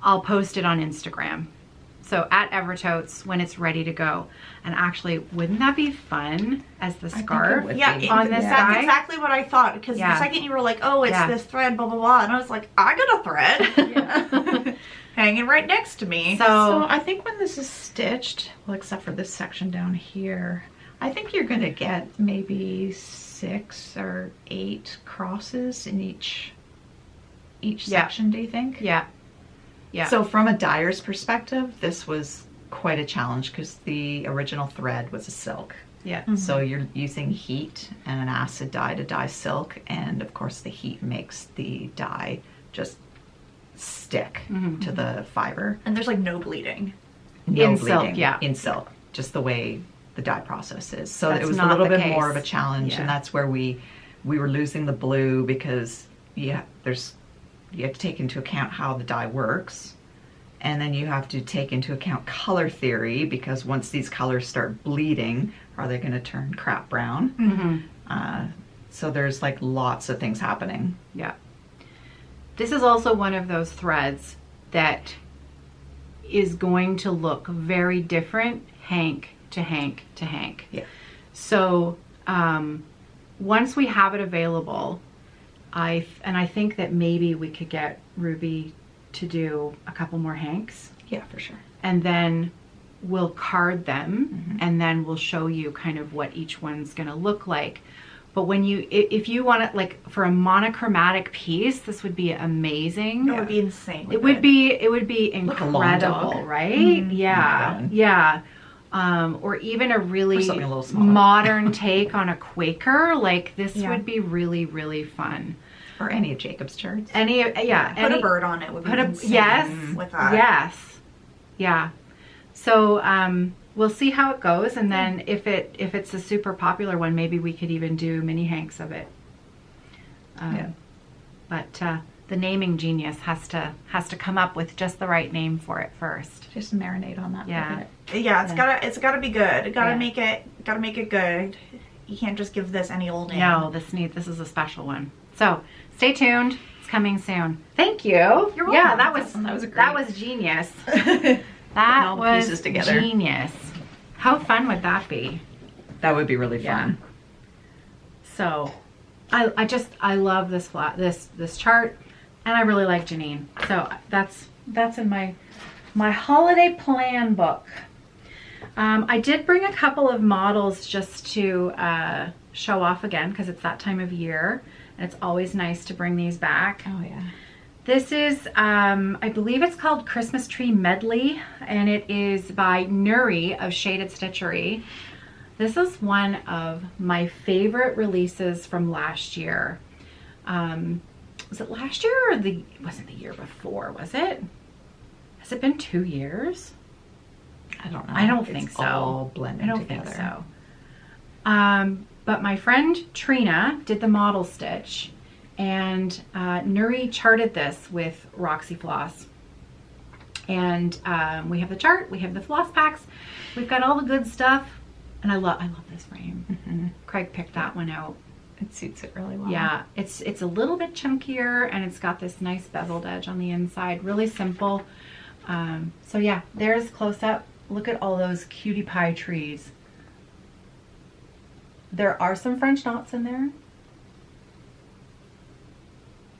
I'll post it on Instagram. So at Evertotes when it's ready to go. And actually, wouldn't that be fun as the scarf on this That's guy? exactly what I thought. Because the second you were like, oh, it's this thread, blah, blah, blah. And I was like, I got a thread hanging right next to me. So I think when this is stitched, well, except for this section down here, I think you're going to get maybe 6 or 8 crosses in each section, do you think? Yeah. Yeah. So from a dyer's perspective, this was quite a challenge because the original thread was a silk. Yeah. So you're using heat and an acid dye to dye silk, and of course the heat makes the dye just stick to the fiber. And there's like no bleeding. No in bleeding silk, in silk, just the way the dye process is. So That's it was a not little the bit more case. of a challenge, and that's where we were losing the blue because you have to take into account how the dye works. And then you have to take into account color theory because once these colors start bleeding, are they going to turn crap brown? So there's like lots of things happening. Yeah. This is also one of those threads that is going to look very different hank to hank to hank. Yeah. So once we have it available, I think that maybe we could get Ruby to do a couple more hanks. Yeah, for sure. And then we'll card them and then we'll show you kind of what each one's going to look like. But if you want it like for a monochromatic piece, this would be amazing. It would be insane. It would be incredible, right? Yeah. Yeah. Or even a really something a little smaller. modern take on a Quaker. Like this would be really, really fun. Or any of Jacob's charts. Put a bird on it would be insane with that. Yes. Yeah. So we'll see how it goes, and then if it's a super popular one, maybe we could even do mini hanks of it. But the naming genius has to come up with just the right name for it first. Just marinate on that. Yeah. Yeah, it's gotta be good. Gotta make it good. You can't just give this any old name. No, this is a special one. So stay tuned. It's coming soon. Thank you. You're welcome. Yeah, That was great. that was genius. That That was pieces together. genius. How fun would that be? That would be really fun. So I love this chart, and I really like Janine. So that's in my holiday plan book. I did bring a couple of models just to show off again because it's that time of year, and it's always nice to bring these back. Oh yeah. This is, I believe it's called Christmas Tree Medley, and it is by Nuri of Shaded Stitchery. This is one of my favorite releases from last year. Was it last year or wasn't the year before, was it? Has it been 2 years? I don't know. I don't think so. All blended I don't together. think so. But my friend Trina did the model stitch, And Nuri charted this with Roxy Floss. And we have the chart, we have the floss packs, we've got all the good stuff. And I love this frame. Mm-hmm. Craig picked that one out. It suits it really well. Yeah, it's a little bit chunkier, and it's got this nice beveled edge on the inside. Really simple. So yeah, there's close up. Look at all those cutie pie trees. There are some French knots in there.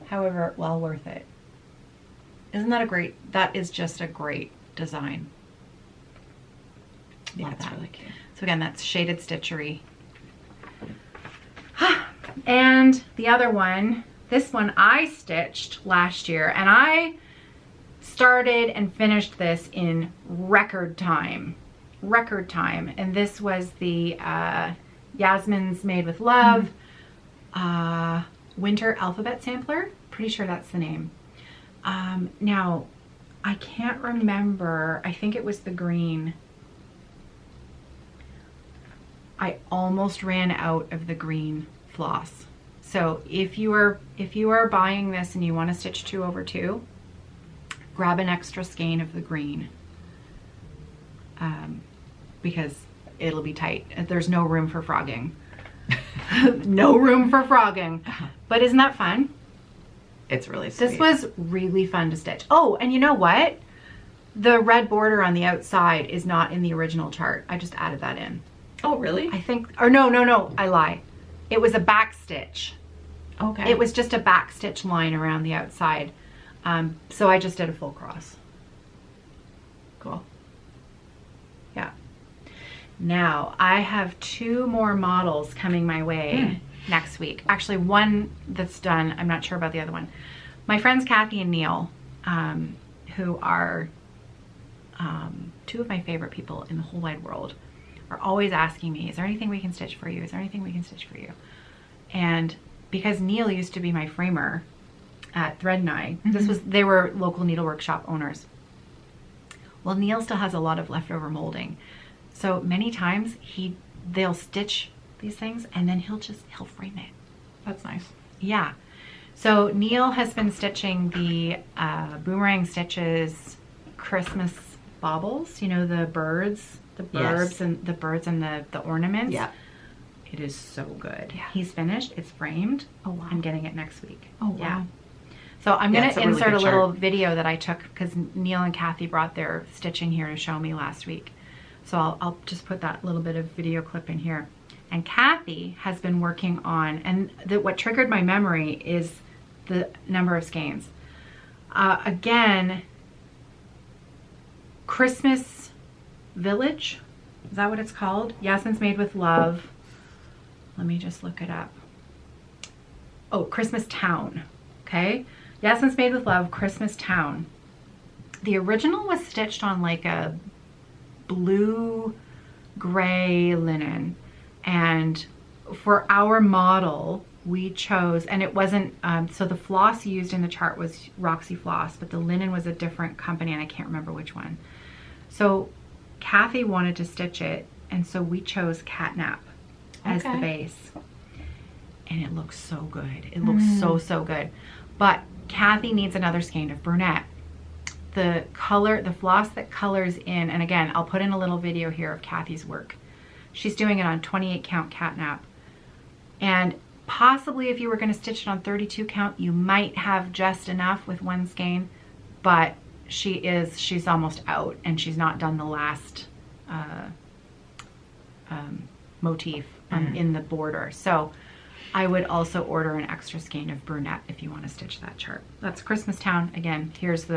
However, well worth it. Isn't that a great, that is just a great design. Yeah, Love that's that. really cute. So again, that's Shaded Stitchery. And the other one, this one I stitched last year, and I started and finished this in record time. And this was the Yasmin's Made with Love Winter Alphabet Sampler. Pretty sure that's the name. Now, I can't remember. I think it was the green. I almost ran out of the green floss. So if you are buying this and you want to stitch 2/2, grab an extra skein of the green, because it'll be tight. There's no room for frogging. No room for frogging. But isn't that fun? It's really sweet. This was really fun to stitch. Oh, and you know what? The red border on the outside is not in the original chart. I just added that in. Oh, really? I think, or no, I lie. It was a back stitch. Okay. It was just a back stitch line around the outside. So I just did a full cross. Cool. Yeah. Now, I have 2 more models coming my way next week. Actually, one that's done. I'm not sure about the other one. My friends Kathy and Neil, who are 2 of my favorite people in the whole wide world, are always asking me, is there anything we can stitch for you? Is there anything we can stitch for you? And because Neil used to be my framer at Thread and I, they were local needlework shop owners. Well, Neil still has a lot of leftover molding. So many times they'll stitch these things and then he'll frame it. That's nice. Yeah. So Neil has been stitching the Boomerang Stitches Christmas baubles, you know, the birds. Yes. And the birds and the ornaments. Yeah. It is so good. Yeah. He's finished. It's framed. Oh, wow. I'm getting it next week. Oh, wow. Yeah. So I'm going it's to a really insert good a little chart. video that I took because Neil and Kathy brought their stitching here to show me last week. So I'll just put that little bit of video clip in here. And Kathy has been working on, and what triggered my memory is the number of skeins. Again, Christmas Village, is that what it's called? Yasmin's Made with Love. Let me just look it up. Oh, Christmas Town, okay? Yasmin's Made with Love, Christmas Town. The original was stitched on like a blue gray linen, and for our model we chose, and it wasn't so the floss used in the chart was Roxy Floss, but the linen was a different company and I can't remember which one. So Kathy wanted to stitch it, and so we chose Catnap as the base, and it looks so good. It looks so good. But Kathy needs another skein of brunette. The color, the floss that colors in, and again, I'll put in a little video here of Kathy's work. She's doing it on 28 count Catnap. And possibly if you were going to stitch it on 32 count, you might have just enough with 1 skein, but she's almost out, and she's not done the last motif in the border. So I would also order an extra skein of brunette if you want to stitch that chart. That's Christmas Town. Again, here's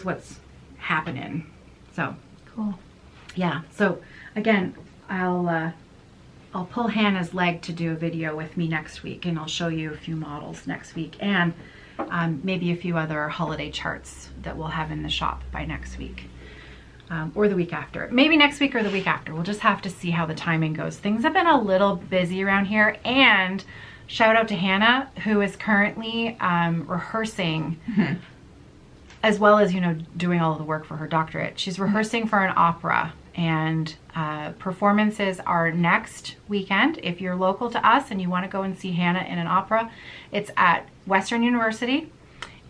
what's happening. So Cool. yeah. So again, I'll pull Hannah's leg to do a video with me next week, and I'll show you a few models next week, and maybe a few other holiday charts that we'll have in the shop by next week. Or the week after. Maybe next week or the week after. We'll just have to see how the timing goes. Things have been a little busy around here, and shout out to Hannah, who is currently rehearsing, as well as, you know, doing all of the work for her doctorate. She's rehearsing for an opera, And performances are next weekend. If you're local to us and you want to go and see Hannah in an opera, it's at Western University.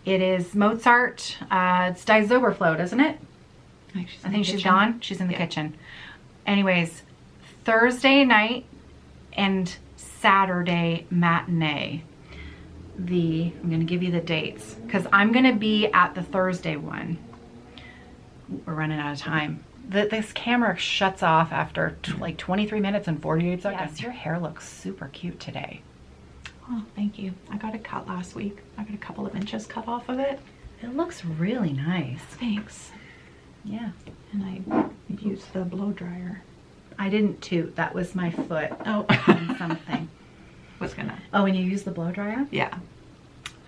It is Mozart. It's Die Zauberflöte, isn't it? I think she's gone. She's in the kitchen. Anyways, Thursday night and Saturday matinee. I'm going to give you the dates because I'm going to be at the Thursday one. We're running out of time. This camera shuts off after like 23 minutes and 48 seconds. Yes, your hair looks super cute today. Oh, thank you. I got it cut last week. I got a couple of inches cut off of it. It looks really nice. Thanks. Yeah. And I used the blow dryer. I didn't toot. That was my foot. Oh. On something. Oh, and you use the blow dryer? Yeah.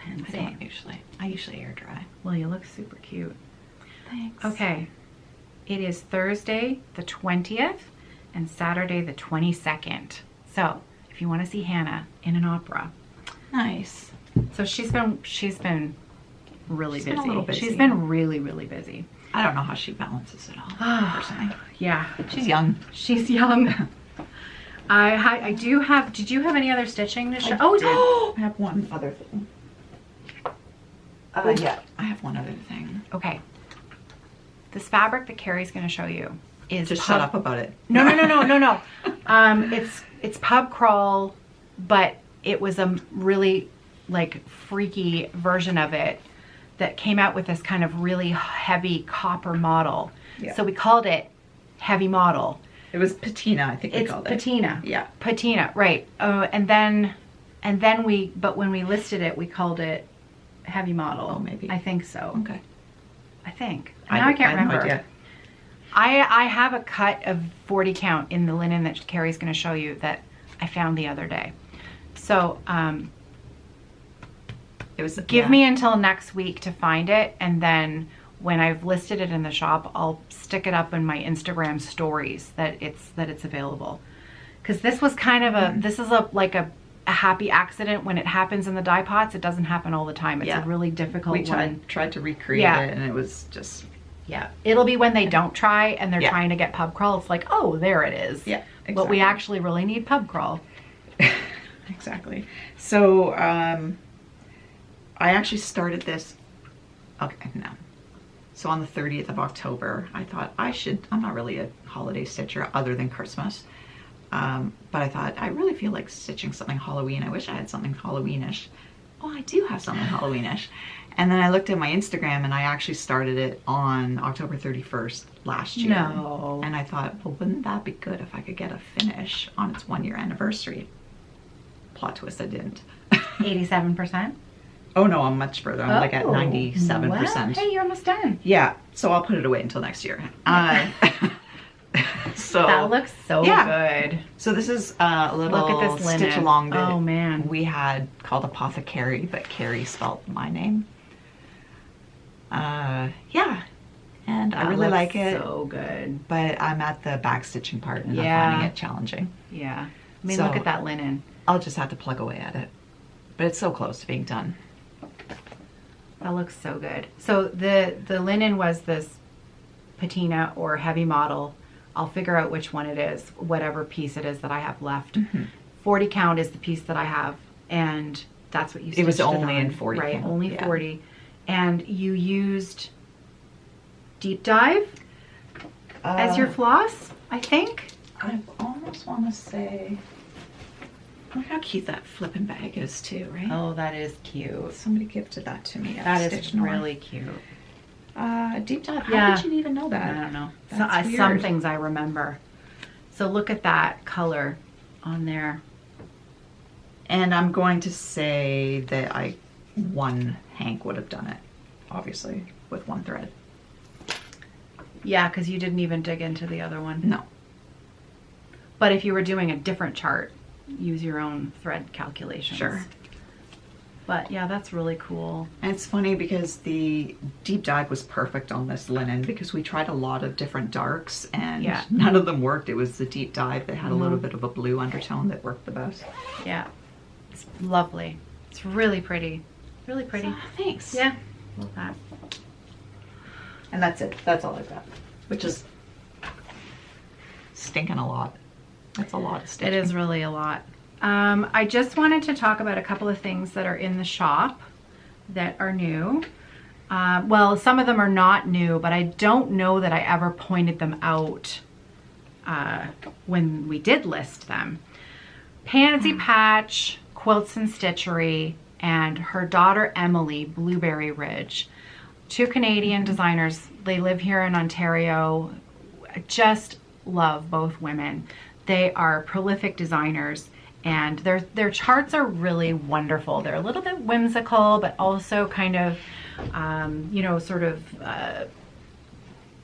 Fancy. I don't usually. I usually air dry. Well, you look super cute. Thanks. Okay. It is Thursday the 20th and Saturday the 22nd. So if you want to see Hannah in an opera. Nice. So she's been really busy. Been a little busy. She's been really, really busy. I don't know how she balances it all, personally. Yeah. She's young. She's young. I do have, did you have any other stitching to show? Oh, I have one other thing. Yeah, I have one other thing. Okay. This fabric that Kerri's going to show you is Just shut up about it. No. It's pub crawl, but it was a really like freaky version of it that came out with this kind of really heavy copper model. Yeah. So we called it heavy model. It was patina, I think we called it. It's patina. Yeah. Patina, right. And then but when we listed it, we called it heavy model. Oh, maybe. I think so. Okay. I think. Now I can't remember. No idea. I have a cut of 40 count in the linen that Kerri's going to show you that I found the other day. So It was. give me until next week to find it, and then when I've listed it in the shop, I'll stick it up in my Instagram stories that it's available. Because this was kind of like a happy accident. When it happens in the dye pots, it doesn't happen all the time. It's a really difficult We tried to recreate it, and it was just. Yeah, it'll be when they don't try and they're trying to get pub crawl. It's like, oh, there it is. Yeah, exactly. But we actually really need pub crawl. Exactly. So I actually started this. Okay, no. So on the 30th of October, I thought I'm not really a holiday stitcher other than Christmas. But I thought, I really feel like stitching something Halloween. I wish I had something Halloweenish. Oh, I do have something Halloweenish. And then I looked at my Instagram and I actually started it on October 31st last year. No. And I thought, well, wouldn't that be good if I could get a finish on its 1 year anniversary? Plot twist, I didn't. 87%? Oh no, I'm much further. I'm like at 97%. Well, hey, you're almost done. Yeah, so I'll put it away until next year. So that looks so good. So this is a little Look at this linen. stitch along that oh, man. we had called Apothecary, but Kerri spelled my name. Yeah, and I really like it. So good. But I'm at the back stitching part and I'm finding it challenging. Yeah. I mean, So, look at that linen. I'll just have to plug away at it. But it's so close to being done. That looks so good. So the linen was this patina or heavy model. I'll figure out which one it is, whatever piece it is that I have left. 40 count is the piece that I have, and that's what you stitched It was only on, in 40 right? count, Only 40. And you used Deep Dive as your floss, I think. I almost want to say, look how cute that flipping bag is too, right? Oh, that is cute. Somebody gifted that to me. That is really cute. Deep Dive, how did you even know that? I don't know. That's weird. Some things I remember. So look at that color on there. And I'm going to say that one Hank would have done it, obviously, with one thread. Yeah, because you didn't even dig into the other one. No. But if you were doing a different chart, use your own thread calculations. Sure. But yeah, that's really cool. And it's funny because the Deep Dive was perfect on this linen because we tried a lot of different darks and none of them worked. It was the Deep Dive that had a little bit of a blue undertone that worked the best. Yeah. It's lovely. It's really pretty. Really pretty. So, thanks. Yeah. Love that. And that's it. That's all I've got. Which is stinking a lot. That's a lot of stitching. It is really a lot. I just wanted to talk about a couple of things that are in the shop that are new. Well, some of them are not new, but I don't know that I ever pointed them out when we did list them. Pansy Patch, Quilts and Stitchery, and her daughter Emily, Blueberry Ridge. 2 Canadian designers. They live here in Ontario. I just love both women. They are prolific designers, and their charts are really wonderful. They're a little bit whimsical, but also kind of, you know, sort of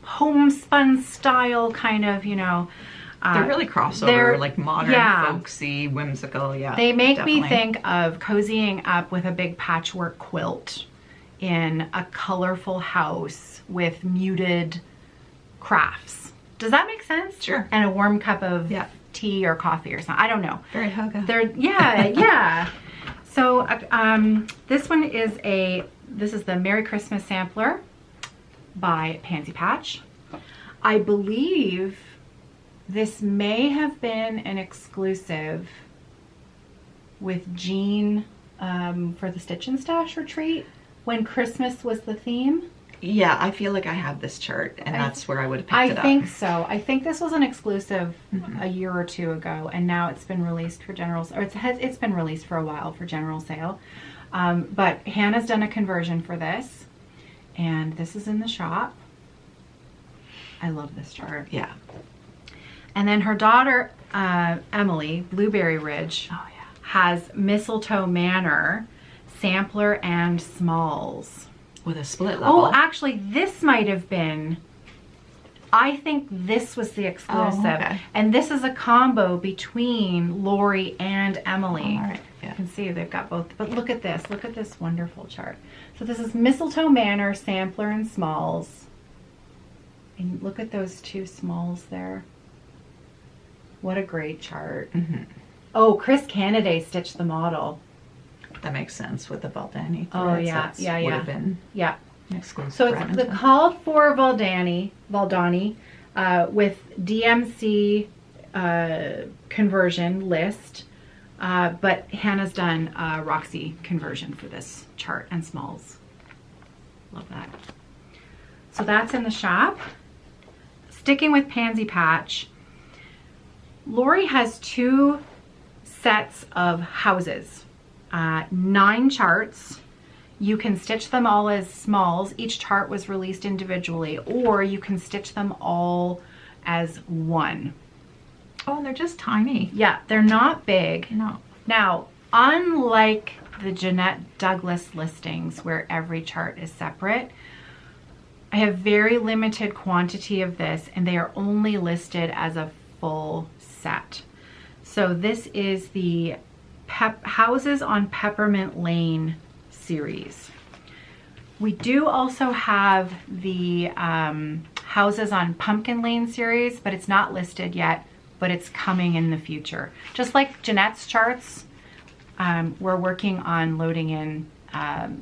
homespun style, kind of, you know. They're really crossover, like modern, folksy, whimsical, yeah. They make me think of cozying up with a big patchwork quilt in a colorful house with muted crafts. Does that make sense? Sure. And a warm cup of tea or coffee or something. I don't know. Very hugga. They're, yeah. So this one is this is the Merry Christmas Sampler by Pansy Patch. I believe this may have been an exclusive with Jean for the Stitch and Stash retreat when Christmas was the theme. Yeah, I feel like I have this chart, and that's where I would have picked it up. I think so. I think this was an exclusive a year or two ago, and now it's been released for general, or it's been released for a while for general sale. But Hannah's done a conversion for this, and this is in the shop. I love this chart. Yeah. And then her daughter, Emily, Blueberry Ridge, has Mistletoe Manor, Sampler and Smalls. With a split level. Oh, actually, this might have been, I think this was the exclusive. Oh, okay. And this is a combo between Lori and Emily. Oh, all right. Yeah. You can see they've got both. But look at this. Look at this wonderful chart. So this is Mistletoe Manor, Sampler and Smalls. And look at those 2 smalls there. What a great chart. Mm-hmm. Oh, Chris Canaday stitched the model. That makes sense with the Valdani. Oh, yeah. Would have been exclusive. So it's the called for Valdani with DMC conversion list, but Hannah's done a Roxy conversion for this chart and smalls. Love that. So that's in the shop. Sticking with Pansy Patch, Lori has 2 sets of houses, 9 charts. You can stitch them all as smalls. Each chart was released individually, or you can stitch them all as one. Oh, they're just tiny. Yeah, they're not big. No. Now, unlike the Janette Douglas listings where every chart is separate, I have very limited quantity of this, and they are only listed as a full set. So this is the Houses on Peppermint Lane series. We do also have the Houses on Pumpkin Lane series, but it's not listed yet, but it's coming in the future. Just like Janette's charts, we're working on loading in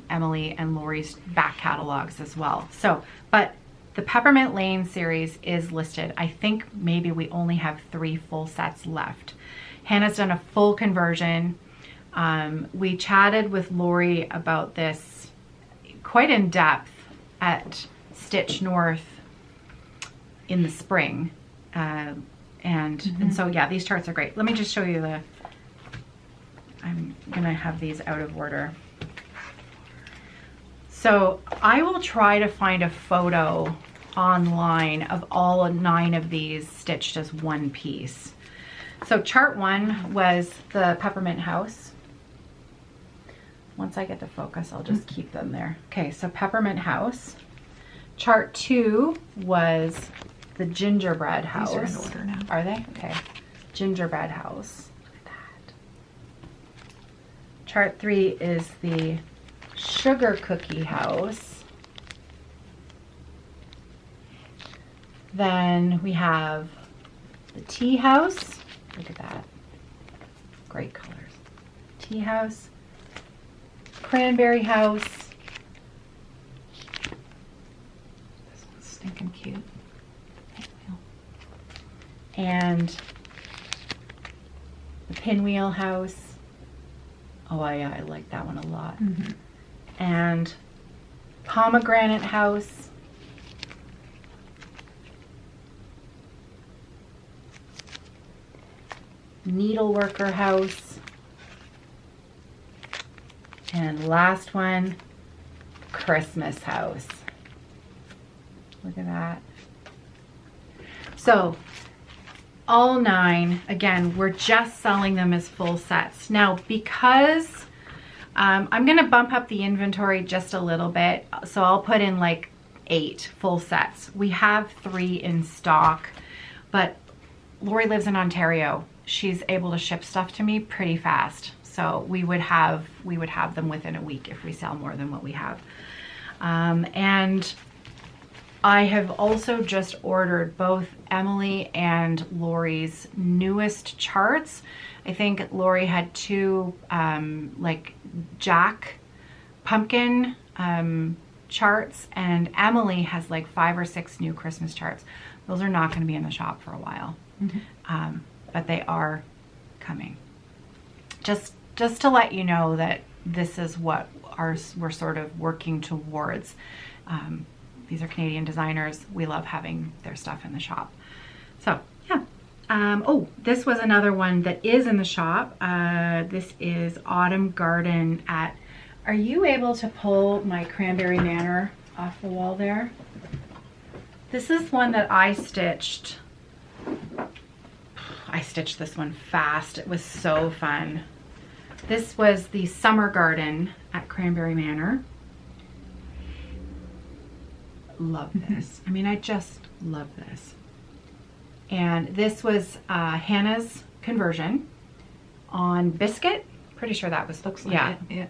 Emily and Lori's back catalogs as well. So, but the Peppermint Lane series is listed. I think maybe we only have 3 full sets left. Hannah's done a full conversion. We chatted with Lori about this quite in depth at Stitch North in the spring. And so, yeah, these charts are great. Let me just show you I'm gonna have these out of order. So I will try to find a photo online of all 9 of these stitched as one piece. So chart 1 was the Peppermint House. Once I get to focus, I'll just keep them there. Okay, so Peppermint House. Chart 2 was the Gingerbread House. These are in order now. Are they? Okay. Gingerbread House. Look at that. Chart 3 is the Sugar Cookie House. Then we have the Tea House. Look at that. Great colors. Tea House. Cranberry House. This one's stinking cute. and the Pinwheel House. Oh, I like that one a lot. Mm-hmm. And Pomegranate House. Needleworker House. And last one, Christmas House. Look at that. So all 9, again, we're just selling them as full sets. Now, because I'm gonna bump up the inventory just a little bit, so I'll put in like 8 full sets. We have 3 in stock, but Lori lives in Ontario. She's able to ship stuff to me pretty fast. So we would have them within a week if we sell more than what we have. And I have also just ordered both Emily and Lori's newest charts. I think Lori had 2 like Jack pumpkin charts, and Emily has like 5 or 6 new Christmas charts. Those are not going to be in the shop for a while. Mm-hmm. But they are coming. Just to let you know that this is what we're sort of working towards. These are Canadian designers. We love having their stuff in the shop. So yeah. Oh, this was another one that is in the shop. This is Autumn Garden at, are you able to pull my Cranberry Manor off the wall there? This is one that I stitched. I stitched this one fast. It was so fun. This was the Summer Garden at Cranberry Manor. Love this. I mean, I just love this. And this was Hannah's conversion on Biscuit. Pretty sure that was, Looks like yeah. it. Yeah.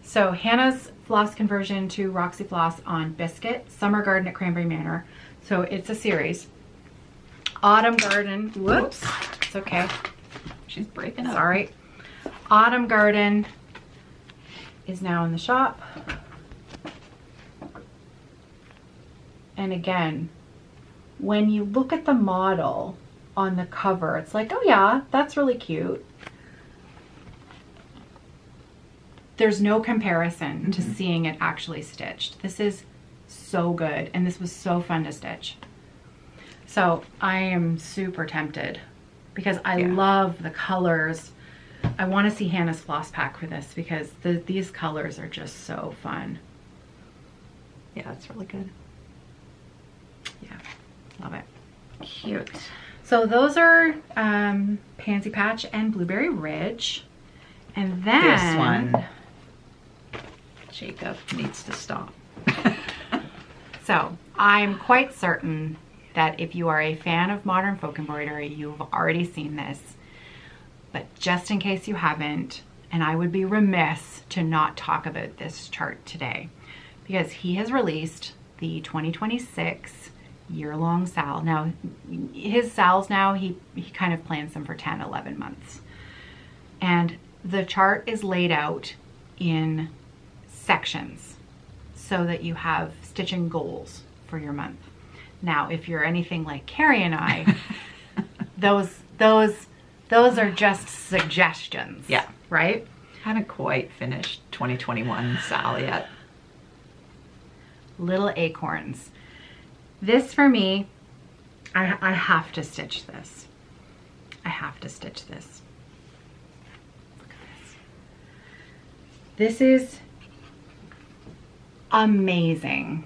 So Hannah's floss conversion to Roxy Floss on Biscuit, Summer Garden at Cranberry Manor. So it's a series. Autumn Garden, whoops, it's okay. She's breaking up. Sorry. Autumn Garden is now in the shop. And again, when you look at the model on the cover, it's like, oh yeah, that's really cute. There's no comparison to seeing it actually stitched. This is so good, and this was so fun to stitch. So I am super tempted because I love the colors. I want to see Hannah's floss pack for this because these colors are just so fun. Yeah, it's really good. Yeah, love it. Cute. So those are Pansy Patch and Blueberry Ridge. And then This one, Jacob needs to stop. So I'm quite certain that if you are a fan of modern folk embroidery, you've already seen this. But just in case you haven't, and I would be remiss to not talk about this chart today, because he has released the 2026 year-long sal. Now, his sals now, he kind of plans them for 10, 11 months. And the chart is laid out in sections so that you have stitching goals for your month. Now, if you're anything like Kerri and I, those are just suggestions. Yeah. Right? Haven't quite finished 2021 sal yet. Little acorns. This for me, I have to stitch this. I have to stitch this. Look at this. This is amazing.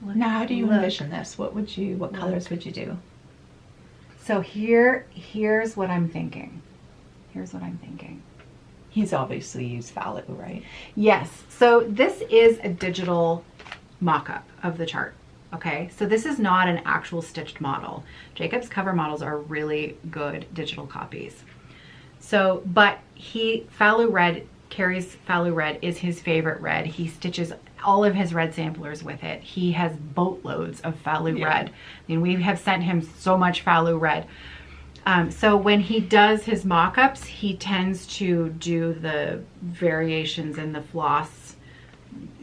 Now, how do you Look. envision this? What colors would you do? So here's what I'm thinking. Here's what I'm thinking. He's obviously used Fallow, right? Yes. So this is a digital mock-up of the chart. Okay. So this is not an actual stitched model. Jacob's cover models are really good digital copies. So, but Fallow Red, Kerri's Fallow Red is his favorite red. He stitches all of his red samplers with it. He has boatloads of Fallow Red. I mean, we have sent him so much Fallow Red. So when he does his mock-ups, he tends to do the variations in the floss,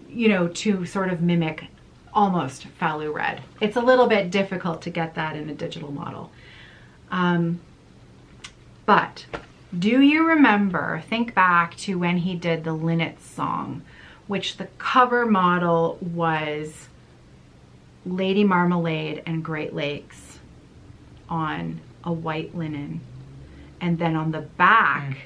you know, to sort of mimic almost Fallow Red. It's a little bit difficult to get that in a digital model. But do you remember, think back to when he did the Linnets song, which the cover model was Lady Marmalade and Great Lakes on a white linen. And then on the back,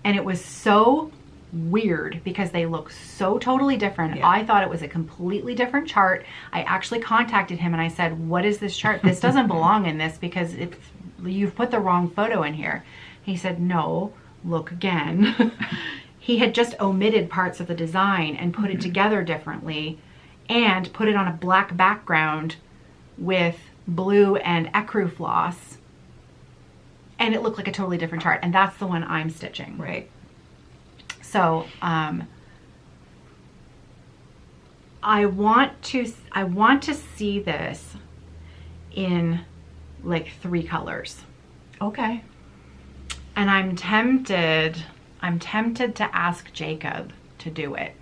and it was so weird because they look so totally different. Yeah. I thought it was a completely different chart. I actually contacted him and I said, what is this chart? This doesn't belong in this because you've put the wrong photo in here. He said, no, look again. He had just omitted parts of the design and put it together differently and put it on a black background with blue and ecru floss. And it looked like a totally different chart. And that's the one I'm stitching. Right. So, I want to see this in like 3 colors. Okay. And I'm tempted to ask Jacob to do it.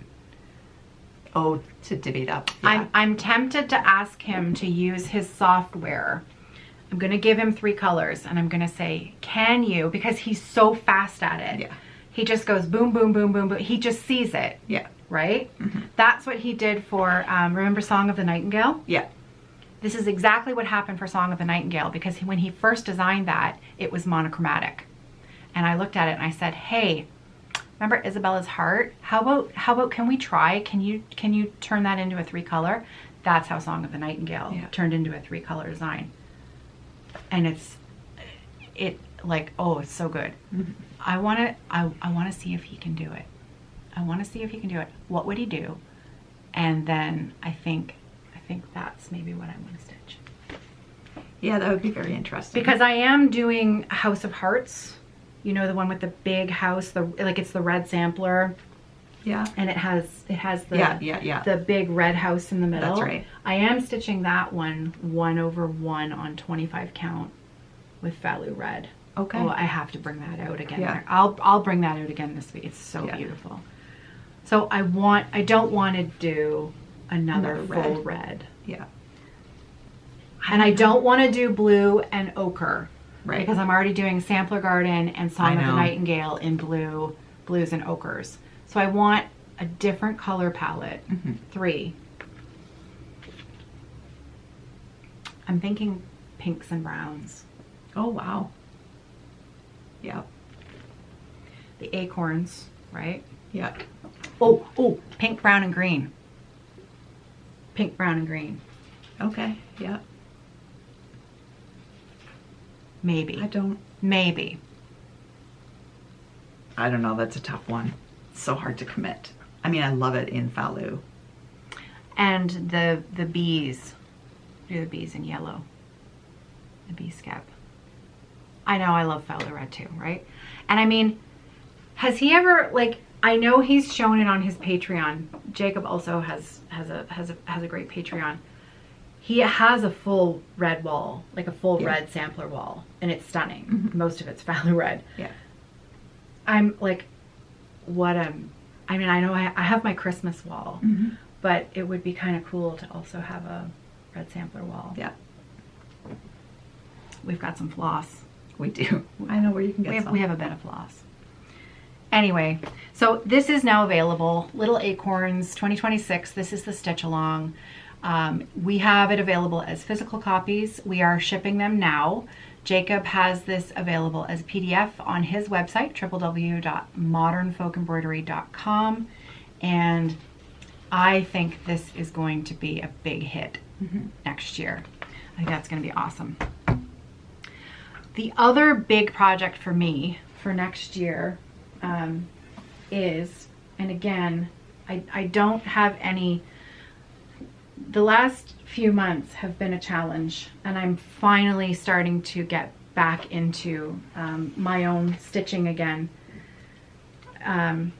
Oh, to divvy it up. Yeah. I'm tempted to ask him to use his software. I'm going to give him 3 colors and I'm going to say, can you, because he's so fast at it. Yeah. He just goes boom, boom, boom, boom, boom. He just sees it. Yeah. Right? That's what he did for, remember Song of the Nightingale? Yeah. This is exactly what happened for Song of the Nightingale, because when he first designed that, it was monochromatic. And I looked at it and I said, hey, remember Isabella's heart? How about can we try? Can you turn that into a 3-color? That's how Song of the Nightingale turned into a 3-color design. And it's so good. I want to see if he can do it. I want to see if he can do it. What would he do? And then I think that's maybe what I want to stitch. Yeah, that would be very interesting. Because I am doing House of Hearts. You know, the one with the big house, it's the red sampler. Yeah. And it has the the big red house in the middle. That's right. I am stitching that one 1/1 on 25 count with Falu red. Okay. Oh, I have to bring that out again. Yeah. I'll bring that out again this week. It's so beautiful. So I don't want to do another full red. Yeah. And I don't want to do blue and ochre. Right. Because I'm already doing Sampler Garden and Song of the Nightingale in blues and ochres. So I want a different color palette. 3. I'm thinking pinks and browns. Oh, wow. Yeah. The acorns, right? Yeah. Oh, pink, brown, and green. Pink, brown, and green. Okay. Yeah. Maybe. Maybe. I don't know. That's a tough one. It's so hard to commit. I mean, I love it in Falu. And the bees. Do the bees in yellow. The bee scab. I know I love Falu red too, right? And I mean, has he ever, I know he's shown it on his Patreon. Jacob also has a great Patreon. He has a full red wall, like a full red sampler wall, and it's stunning. Most of it's Falu red. Yeah. I'm like, I mean, I know I have my Christmas wall, but it would be kind of cool to also have a red sampler wall. Yeah. We've got some floss. We do. I know where you can get some. We have a bit of floss. Anyway, so this is now available. Little Acorns 2026. This is the stitch along. We have it available as physical copies. We are shipping them now. Jacob has this available as PDF on his website, www.modernfolkembroidery.com. And I think this is going to be a big hit next year. I think that's going to be awesome. The other big project for me for next year is, and again, I don't have any, the last few months have been a challenge, and I'm finally starting to get back into my own stitching again. Now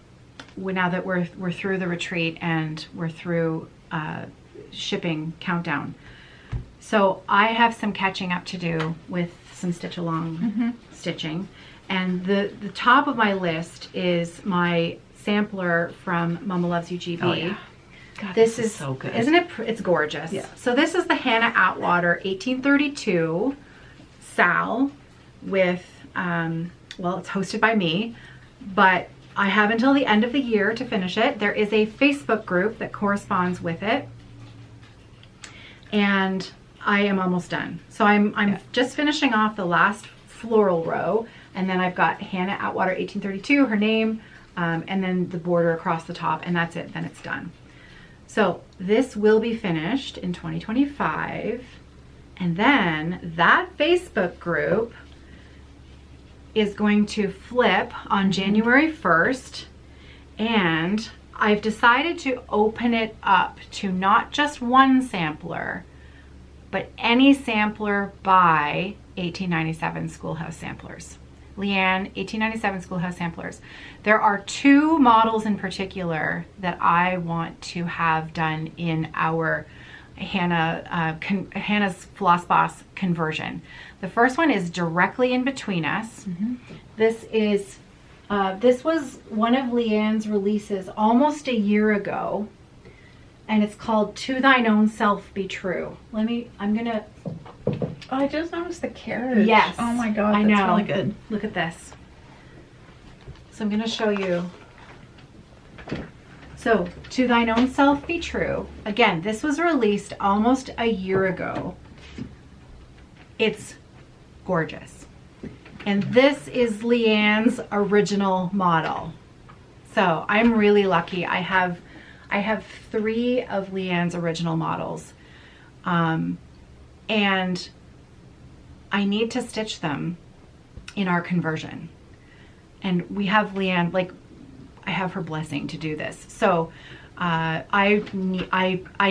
that we're through the retreat and we're through shipping countdown. So I have some catching up to do with some stitch along stitching. And the top of my list is my sampler from Mama Loves You GB. Oh, yeah. God, this is so good. Isn't it? It's gorgeous. Yeah. So this is the Hannah Atwater 1832 Sal with, well, it's hosted by me, but I have until the end of the year to finish it. There is a Facebook group that corresponds with it, and I am almost done. So I'm just finishing off the last floral row, and then I've got Hannah Atwater 1832, her name, and then the border across the top, and that's it. Then it's done. So this will be finished in 2025, and then that Facebook group is going to flip on January 1st, and I've decided to open it up to not just one sampler, but any sampler by 1897 Schoolhouse Samplers. Leanne, 1897 Schoolhouse Samplers. There are 2 models in particular that I want to have done in our Hannah's Floss Boss conversion. The first one is directly in between us. This is this was one of Leanne's releases almost a year ago, and it's called To Thine Own Self Be True. I'm gonna. Oh, I just noticed the carriage. Yes. Oh my god, I that's know. really good. Look at this. So I'm gonna show you. So, To Thine Own Self Be True. Again, this was released almost a year ago. It's gorgeous. And this is Leanne's original model. So I'm really lucky. I have 3 of Leanne's original models. And I need to stitch them in our conversion. And we have Leanne, like, I have her blessing to do this. So I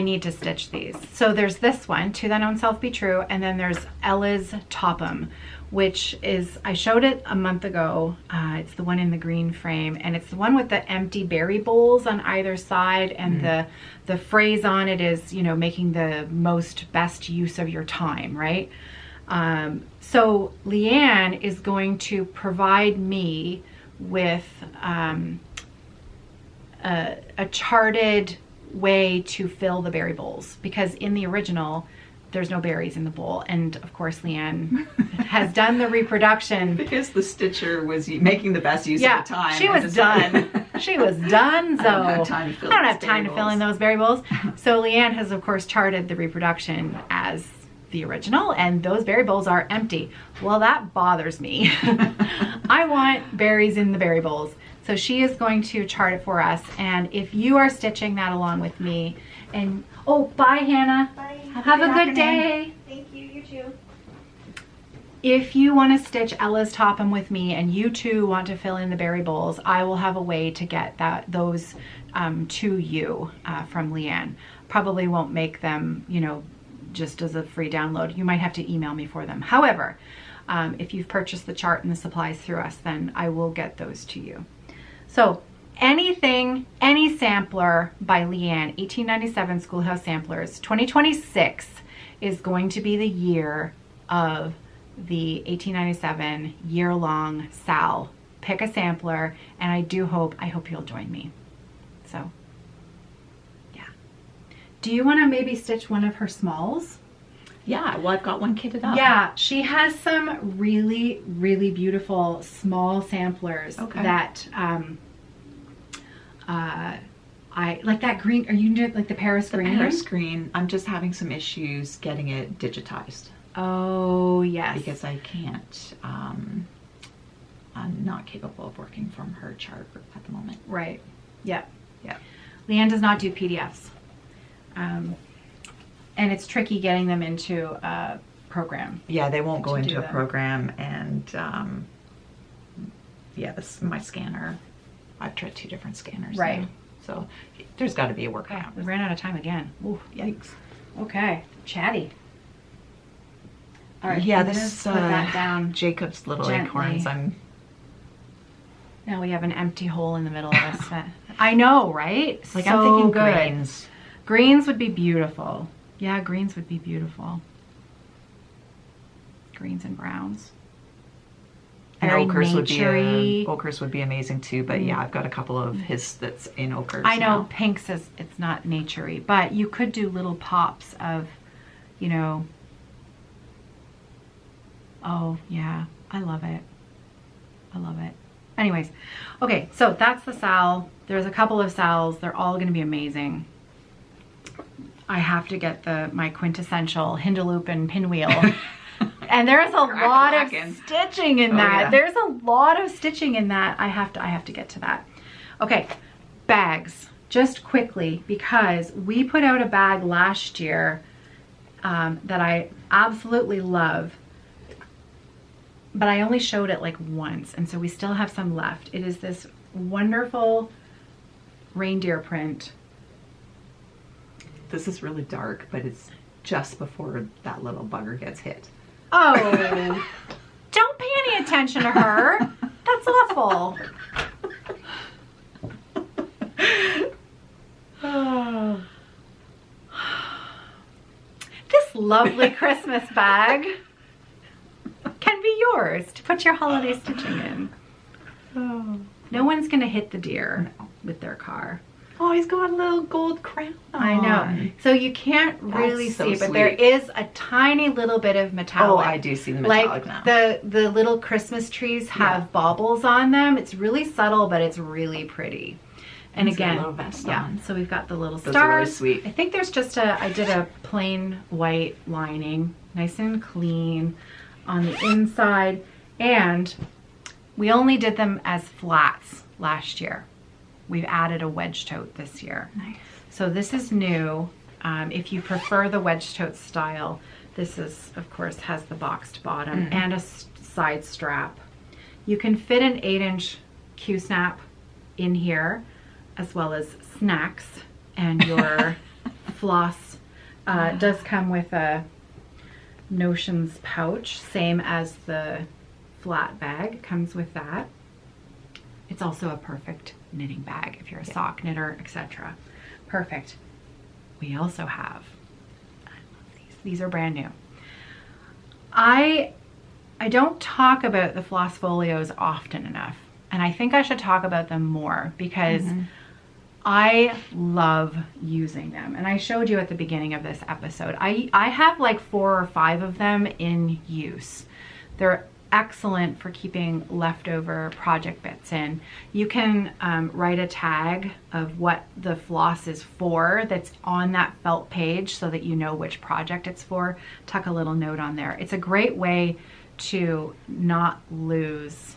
need to stitch these. So there's this one, To Thine Own Self Be True, and then there's Ella's Topham, which is, I showed it a month ago. It's the one in the green frame, and it's the one with the empty berry bowls on either side, and the phrase on it is, you know, making the most best use of your time, right? So Leanne is going to provide me with a charted way to fill the berry bowls, because in the original there's no berries in the bowl, and of course Leanne has done the reproduction because the stitcher was making the best use of the time. She was done. She was done. So I don't have time to fill in those berry bowls. So Leanne has of course charted the reproduction as the original, and those berry bowls are empty. Well, that bothers me. I want berries in the berry bowls. So she is going to chart it for us, and if you are stitching that along with me, and oh, bye Hannah. Bye. Have a good day. Thank you, you too. If you want to stitch Ella's Topham with me, and you too want to fill in the berry bowls, I will have a way to get those to you from Leanne. Probably won't make them, you know, just as a free download. You might have to email me for them. However, if you've purchased the chart and the supplies through us, then I will get those to you. So anything, any sampler by Leanne, 1897 Schoolhouse Samplers. 2026 is going to be the year of the 1897 year-long Sal. Pick a sampler, and I hope you'll join me. So, yeah. Do you want to maybe stitch one of her smalls? Yeah, well, I've got one kitted up. Yeah, she has some really, really beautiful small samplers that I like. That green, are you doing like the Paris green? The Paris green, I'm just having some issues getting it digitized. Oh, yes. Because I can't, I'm not capable of working from her chart at the moment. Right. Yeah. Yeah. Leanne does not do PDFs. And it's tricky getting them into a program. Yeah, they won't go into a program, and yeah, this my scanner. I've tried 2 different scanners. Right. Now, so there's got to be a workaround. We ran out of time again. Ooh, yikes. Okay, chatty. All right. Yeah, I'm this gonna put that down. Jacob's Little gently. Acorns. Now we have an empty hole in the middle of us. I know, right? Like, so I'm thinking good. greens. Greens would be beautiful. Yeah, greens would be beautiful. Greens and browns. And Very ochres naturey. ochres would be amazing too. But yeah, I've got a couple of his that's in ochres. I know now. pinks it's not naturey, but you could do little pops of, you know, Oh yeah, I love it. I love it. Anyways, okay, so that's the sal. There's a couple of sals. They're all going to be amazing. I have to get my quintessential Hindeloop and pinwheel. And there's a lot of stitching in that. Yeah. There's a lot of stitching in that. I have to get to that. Okay, bags. Just quickly, because we put out a bag last year that I absolutely love, but I only showed it like once, and so we still have some left. It is this wonderful reindeer print. This is really dark, but it's just before that little bugger gets hit. Oh, don't pay any attention to her. That's awful. Oh. This lovely Christmas bag can be yours to put your holiday stitching in. Oh. No one's gonna hit the deer with their car. Oh, he's got a little gold crown on. I know. So you can't really see, but there is a tiny little bit of metallic. Oh, I do see the metallic now. Like the little Christmas trees have baubles on them. It's really subtle, but it's really pretty. And again, a little vest on. So we've got the little stars. Those are really sweet. I think there's just I did a plain white lining, nice and clean on the inside. And we only did them as flats last year. We've added a wedge tote this year. Nice. So this is new. If you prefer the wedge tote style, this is, of course, has the boxed bottom and a side strap. You can fit an 8-inch Q-snap in here, as well as snacks, and your floss does come with a Notions pouch, same as the flat bag, comes with that. It's also a perfect knitting bag if you're a sock knitter, etc. Perfect. We also have, I love these are brand new. I don't talk about the floss folios often enough, and I think I should talk about them more because I love using them. And I showed you at the beginning of this episode. I have like 4 or 5 of them in use. They're excellent for keeping leftover project bits in. You can write a tag of what the floss is for that's on that felt page so that you know which project it's for. Tuck a little note on there. It's a great way to not lose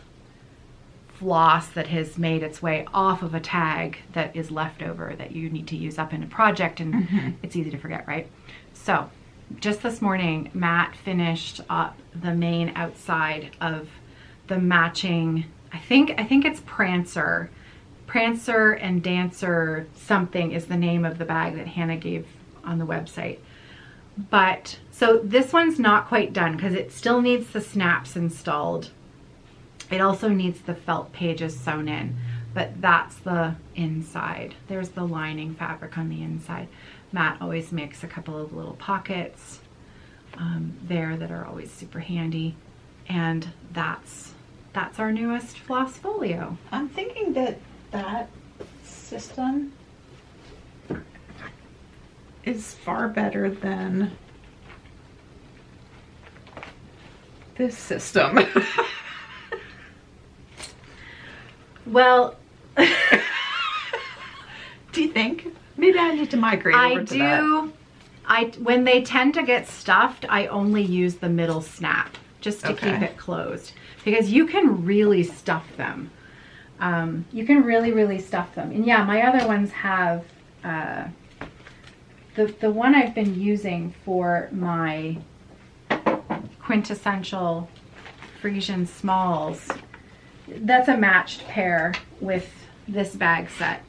floss that has made its way off of a tag that is left over that you need to use up in a project, and it's easy to forget, right? So just this morning, Matt finished up the main outside of the matching, I think it's Prancer and Dancer something is the name of the bag that Hannah gave on the website. But so this one's not quite done because it still needs the snaps installed. It also needs the felt pages sewn in, but that's the inside. There's the lining fabric on the inside. Matt always makes a couple of little pockets there that are always super handy, and that's our newest floss folio. I'm thinking that system is far better than this system. Well, do you think? Maybe I need to migrate over to that. When they tend to get stuffed, I only use the middle snap just to keep it closed, because you can really stuff them. You can really stuff them. And yeah, my other ones have the one I've been using for my quintessential Frisian smalls. That's a matched pair with this bag set.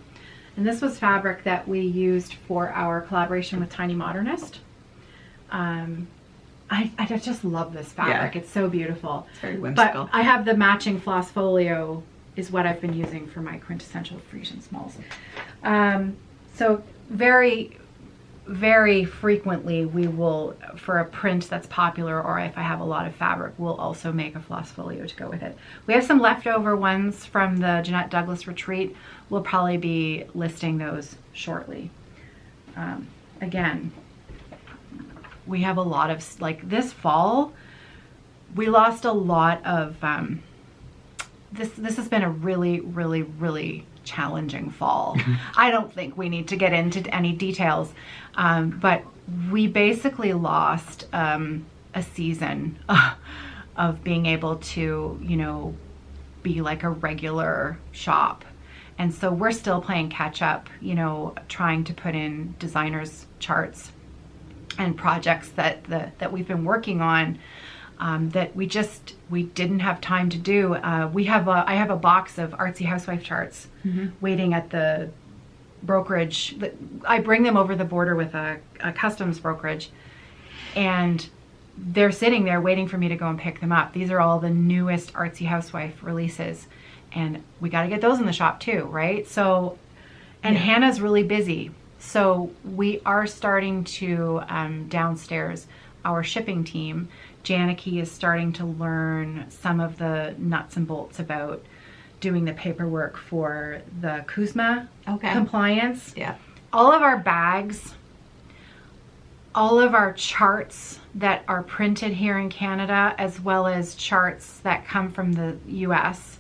And this was fabric that we used for our collaboration with Tiny Modernist. I just love this fabric. Yeah. It's so beautiful. It's very whimsical. But I have the matching floss folio is what I've been using for my quintessential Frisian smalls. So very, very frequently we will, for a print that's popular, or if I have a lot of fabric, we'll also make a floss folio to go with it. We have some leftover ones from the Janette Douglas retreat. We'll probably be listing those shortly. Again, we have a lot of, like this fall, we lost a lot of, this has been a really, really, really challenging fall. I don't think we need to get into any details, but we basically lost a season of being able to, you know, be like a regular shop. And so we're still playing catch up, you know, trying to put in designers charts and projects that we've been working on, that we didn't have time to do. I have a box of artsy housewife charts waiting at the brokerage. I bring them over the border with a customs brokerage, and they're sitting there waiting for me to go and pick them up. These are all the newest artsy housewife releases, and we got to get those in the shop too, right? So, and Hannah's really busy. So we are starting to, downstairs, our shipping team, Janette is starting to learn some of the nuts and bolts about doing the paperwork for the Kuzma compliance. Yeah. All of our bags, all of our charts that are printed here in Canada, as well as charts that come from the US,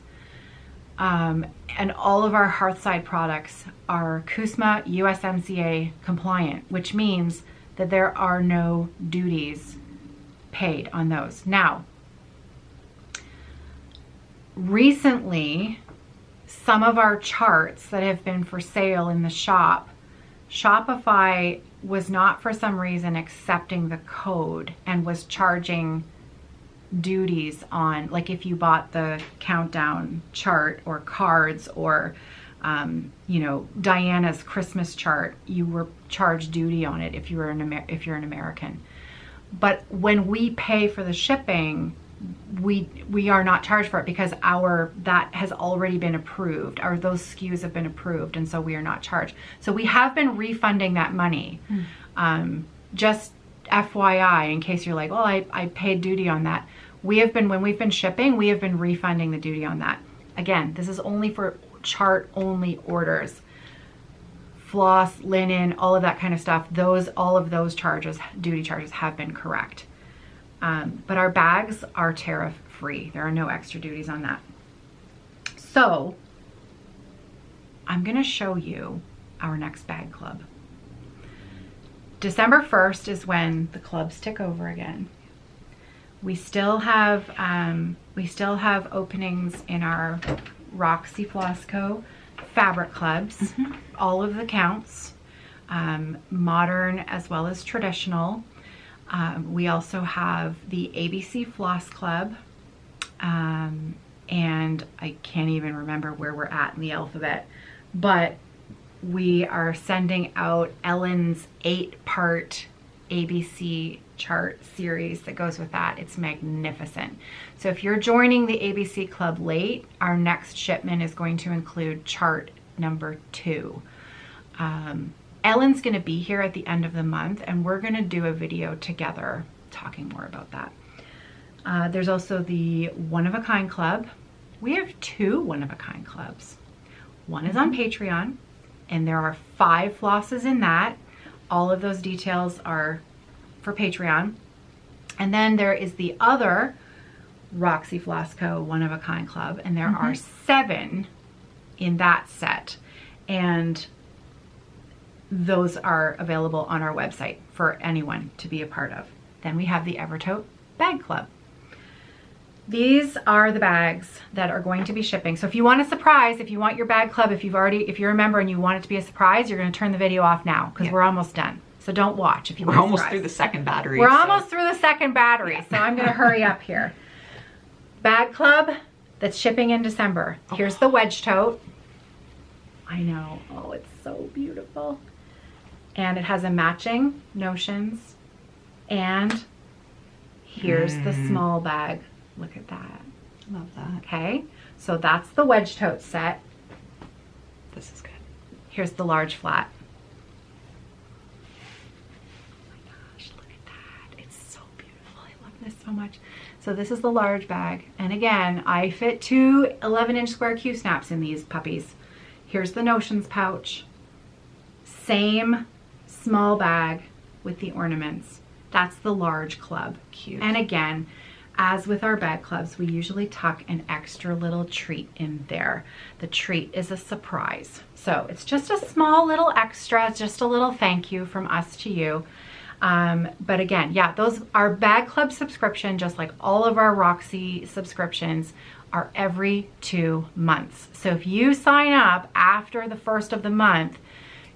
and all of our Hearthside products are Kuzma USMCA compliant, which means that there are no duties paid on those. Now, recently, some of our charts that have been for sale in the shop, Shopify was not for some reason accepting the code and was charging duties on, like if you bought the countdown chart or cards or you know, Diana's Christmas chart, you were charged duty on it if you're an American. But when we pay for the shipping, we are not charged for it because that has already been approved, or those SKUs have been approved, and so we are not charged. So we have been refunding that money. Just FYI, in case you're like, well, I paid duty on that. When we've been shipping, we have been refunding the duty on that. Again, this is only for chart only orders. Floss, linen, all of that kind of stuff, all of those charges, duty charges, have been correct. But our bags are tariff free. There are no extra duties on that. So I'm gonna show you our next bag club. December 1st is when the clubs tick over again. We still have openings in our Roxy Floss Co fabric clubs, all of the counts, modern as well as traditional. We also have the ABC Floss Club, and I can't even remember where we're at in the alphabet, but we are sending out Ellen's 8-part ABC chart series that goes with that. It's magnificent. So if you're joining the ABC Club late, our next shipment is going to include chart number 2. Ellen's going to be here at the end of the month, and we're going to do a video together talking more about that. There's also the One of a Kind Club. We have 2 One of a Kind clubs. One is on Patreon, and there are 5 flosses in that. All of those details are for Patreon. And then there is the other Roxy Floss Co One of a Kind Club, and there are 7 in that set. And those are available on our website for anyone to be a part of. Then we have the Evertote Bag Club. These are the bags that are going to be shipping. So if you want a surprise, if you want your bag club, if you're a member and you want it to be a surprise, you're going to turn the video off now because we're almost done. So don't watch if you want a surprise. We're almost through the second battery. We're almost through the second battery, so I'm going to hurry up here. Bag club that's shipping in December. Here's the wedge tote. I know. Oh, it's so beautiful. And it has a matching notions. And here's the small bag. Look at that. Love that. Okay, so that's the wedge tote set. This is good. Here's the large flat. Oh my gosh, look at that. It's so beautiful. I love this so much. So this is the large bag. And again, I fit 2 11-inch square Q-snaps in these puppies. Here's the notions pouch. Same small bag with the ornaments. That's the large club. Cute. And again, as with our bag clubs, we usually tuck an extra little treat in there. The treat is a surprise. So it's just a small little extra, it's just a little thank you from us to you. But again, yeah, those our bag club subscription, just like all of our Roxy subscriptions, are every 2 months. So if you sign up after the first of the month,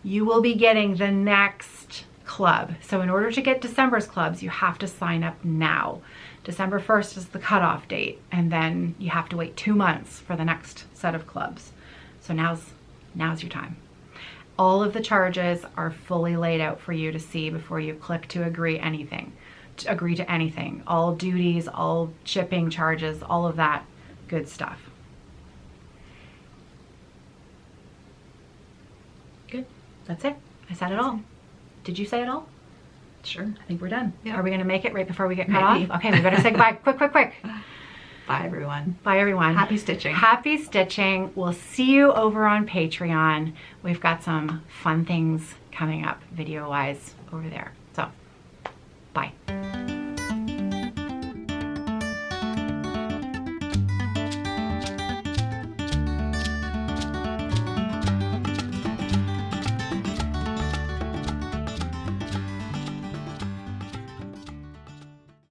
you will be getting the next club. So in order to get December's clubs, you have to sign up now. December 1st is the cutoff date, and then you have to wait 2 months for the next set of clubs. So now's your time. All of the charges are fully laid out for you to see before you click to agree to anything. All duties, all shipping charges, all of that good stuff. Good. That's it. I said it all. Did you say it all? Sure. I think we're done. Yeah. Are we going to make it right before we get cut Maybe. off? Okay, we better say goodbye. Quick. Bye, everyone. Bye, everyone. Happy stitching. Happy stitching. We'll see you over on Patreon. We've got some fun things coming up video-wise over there. So, bye.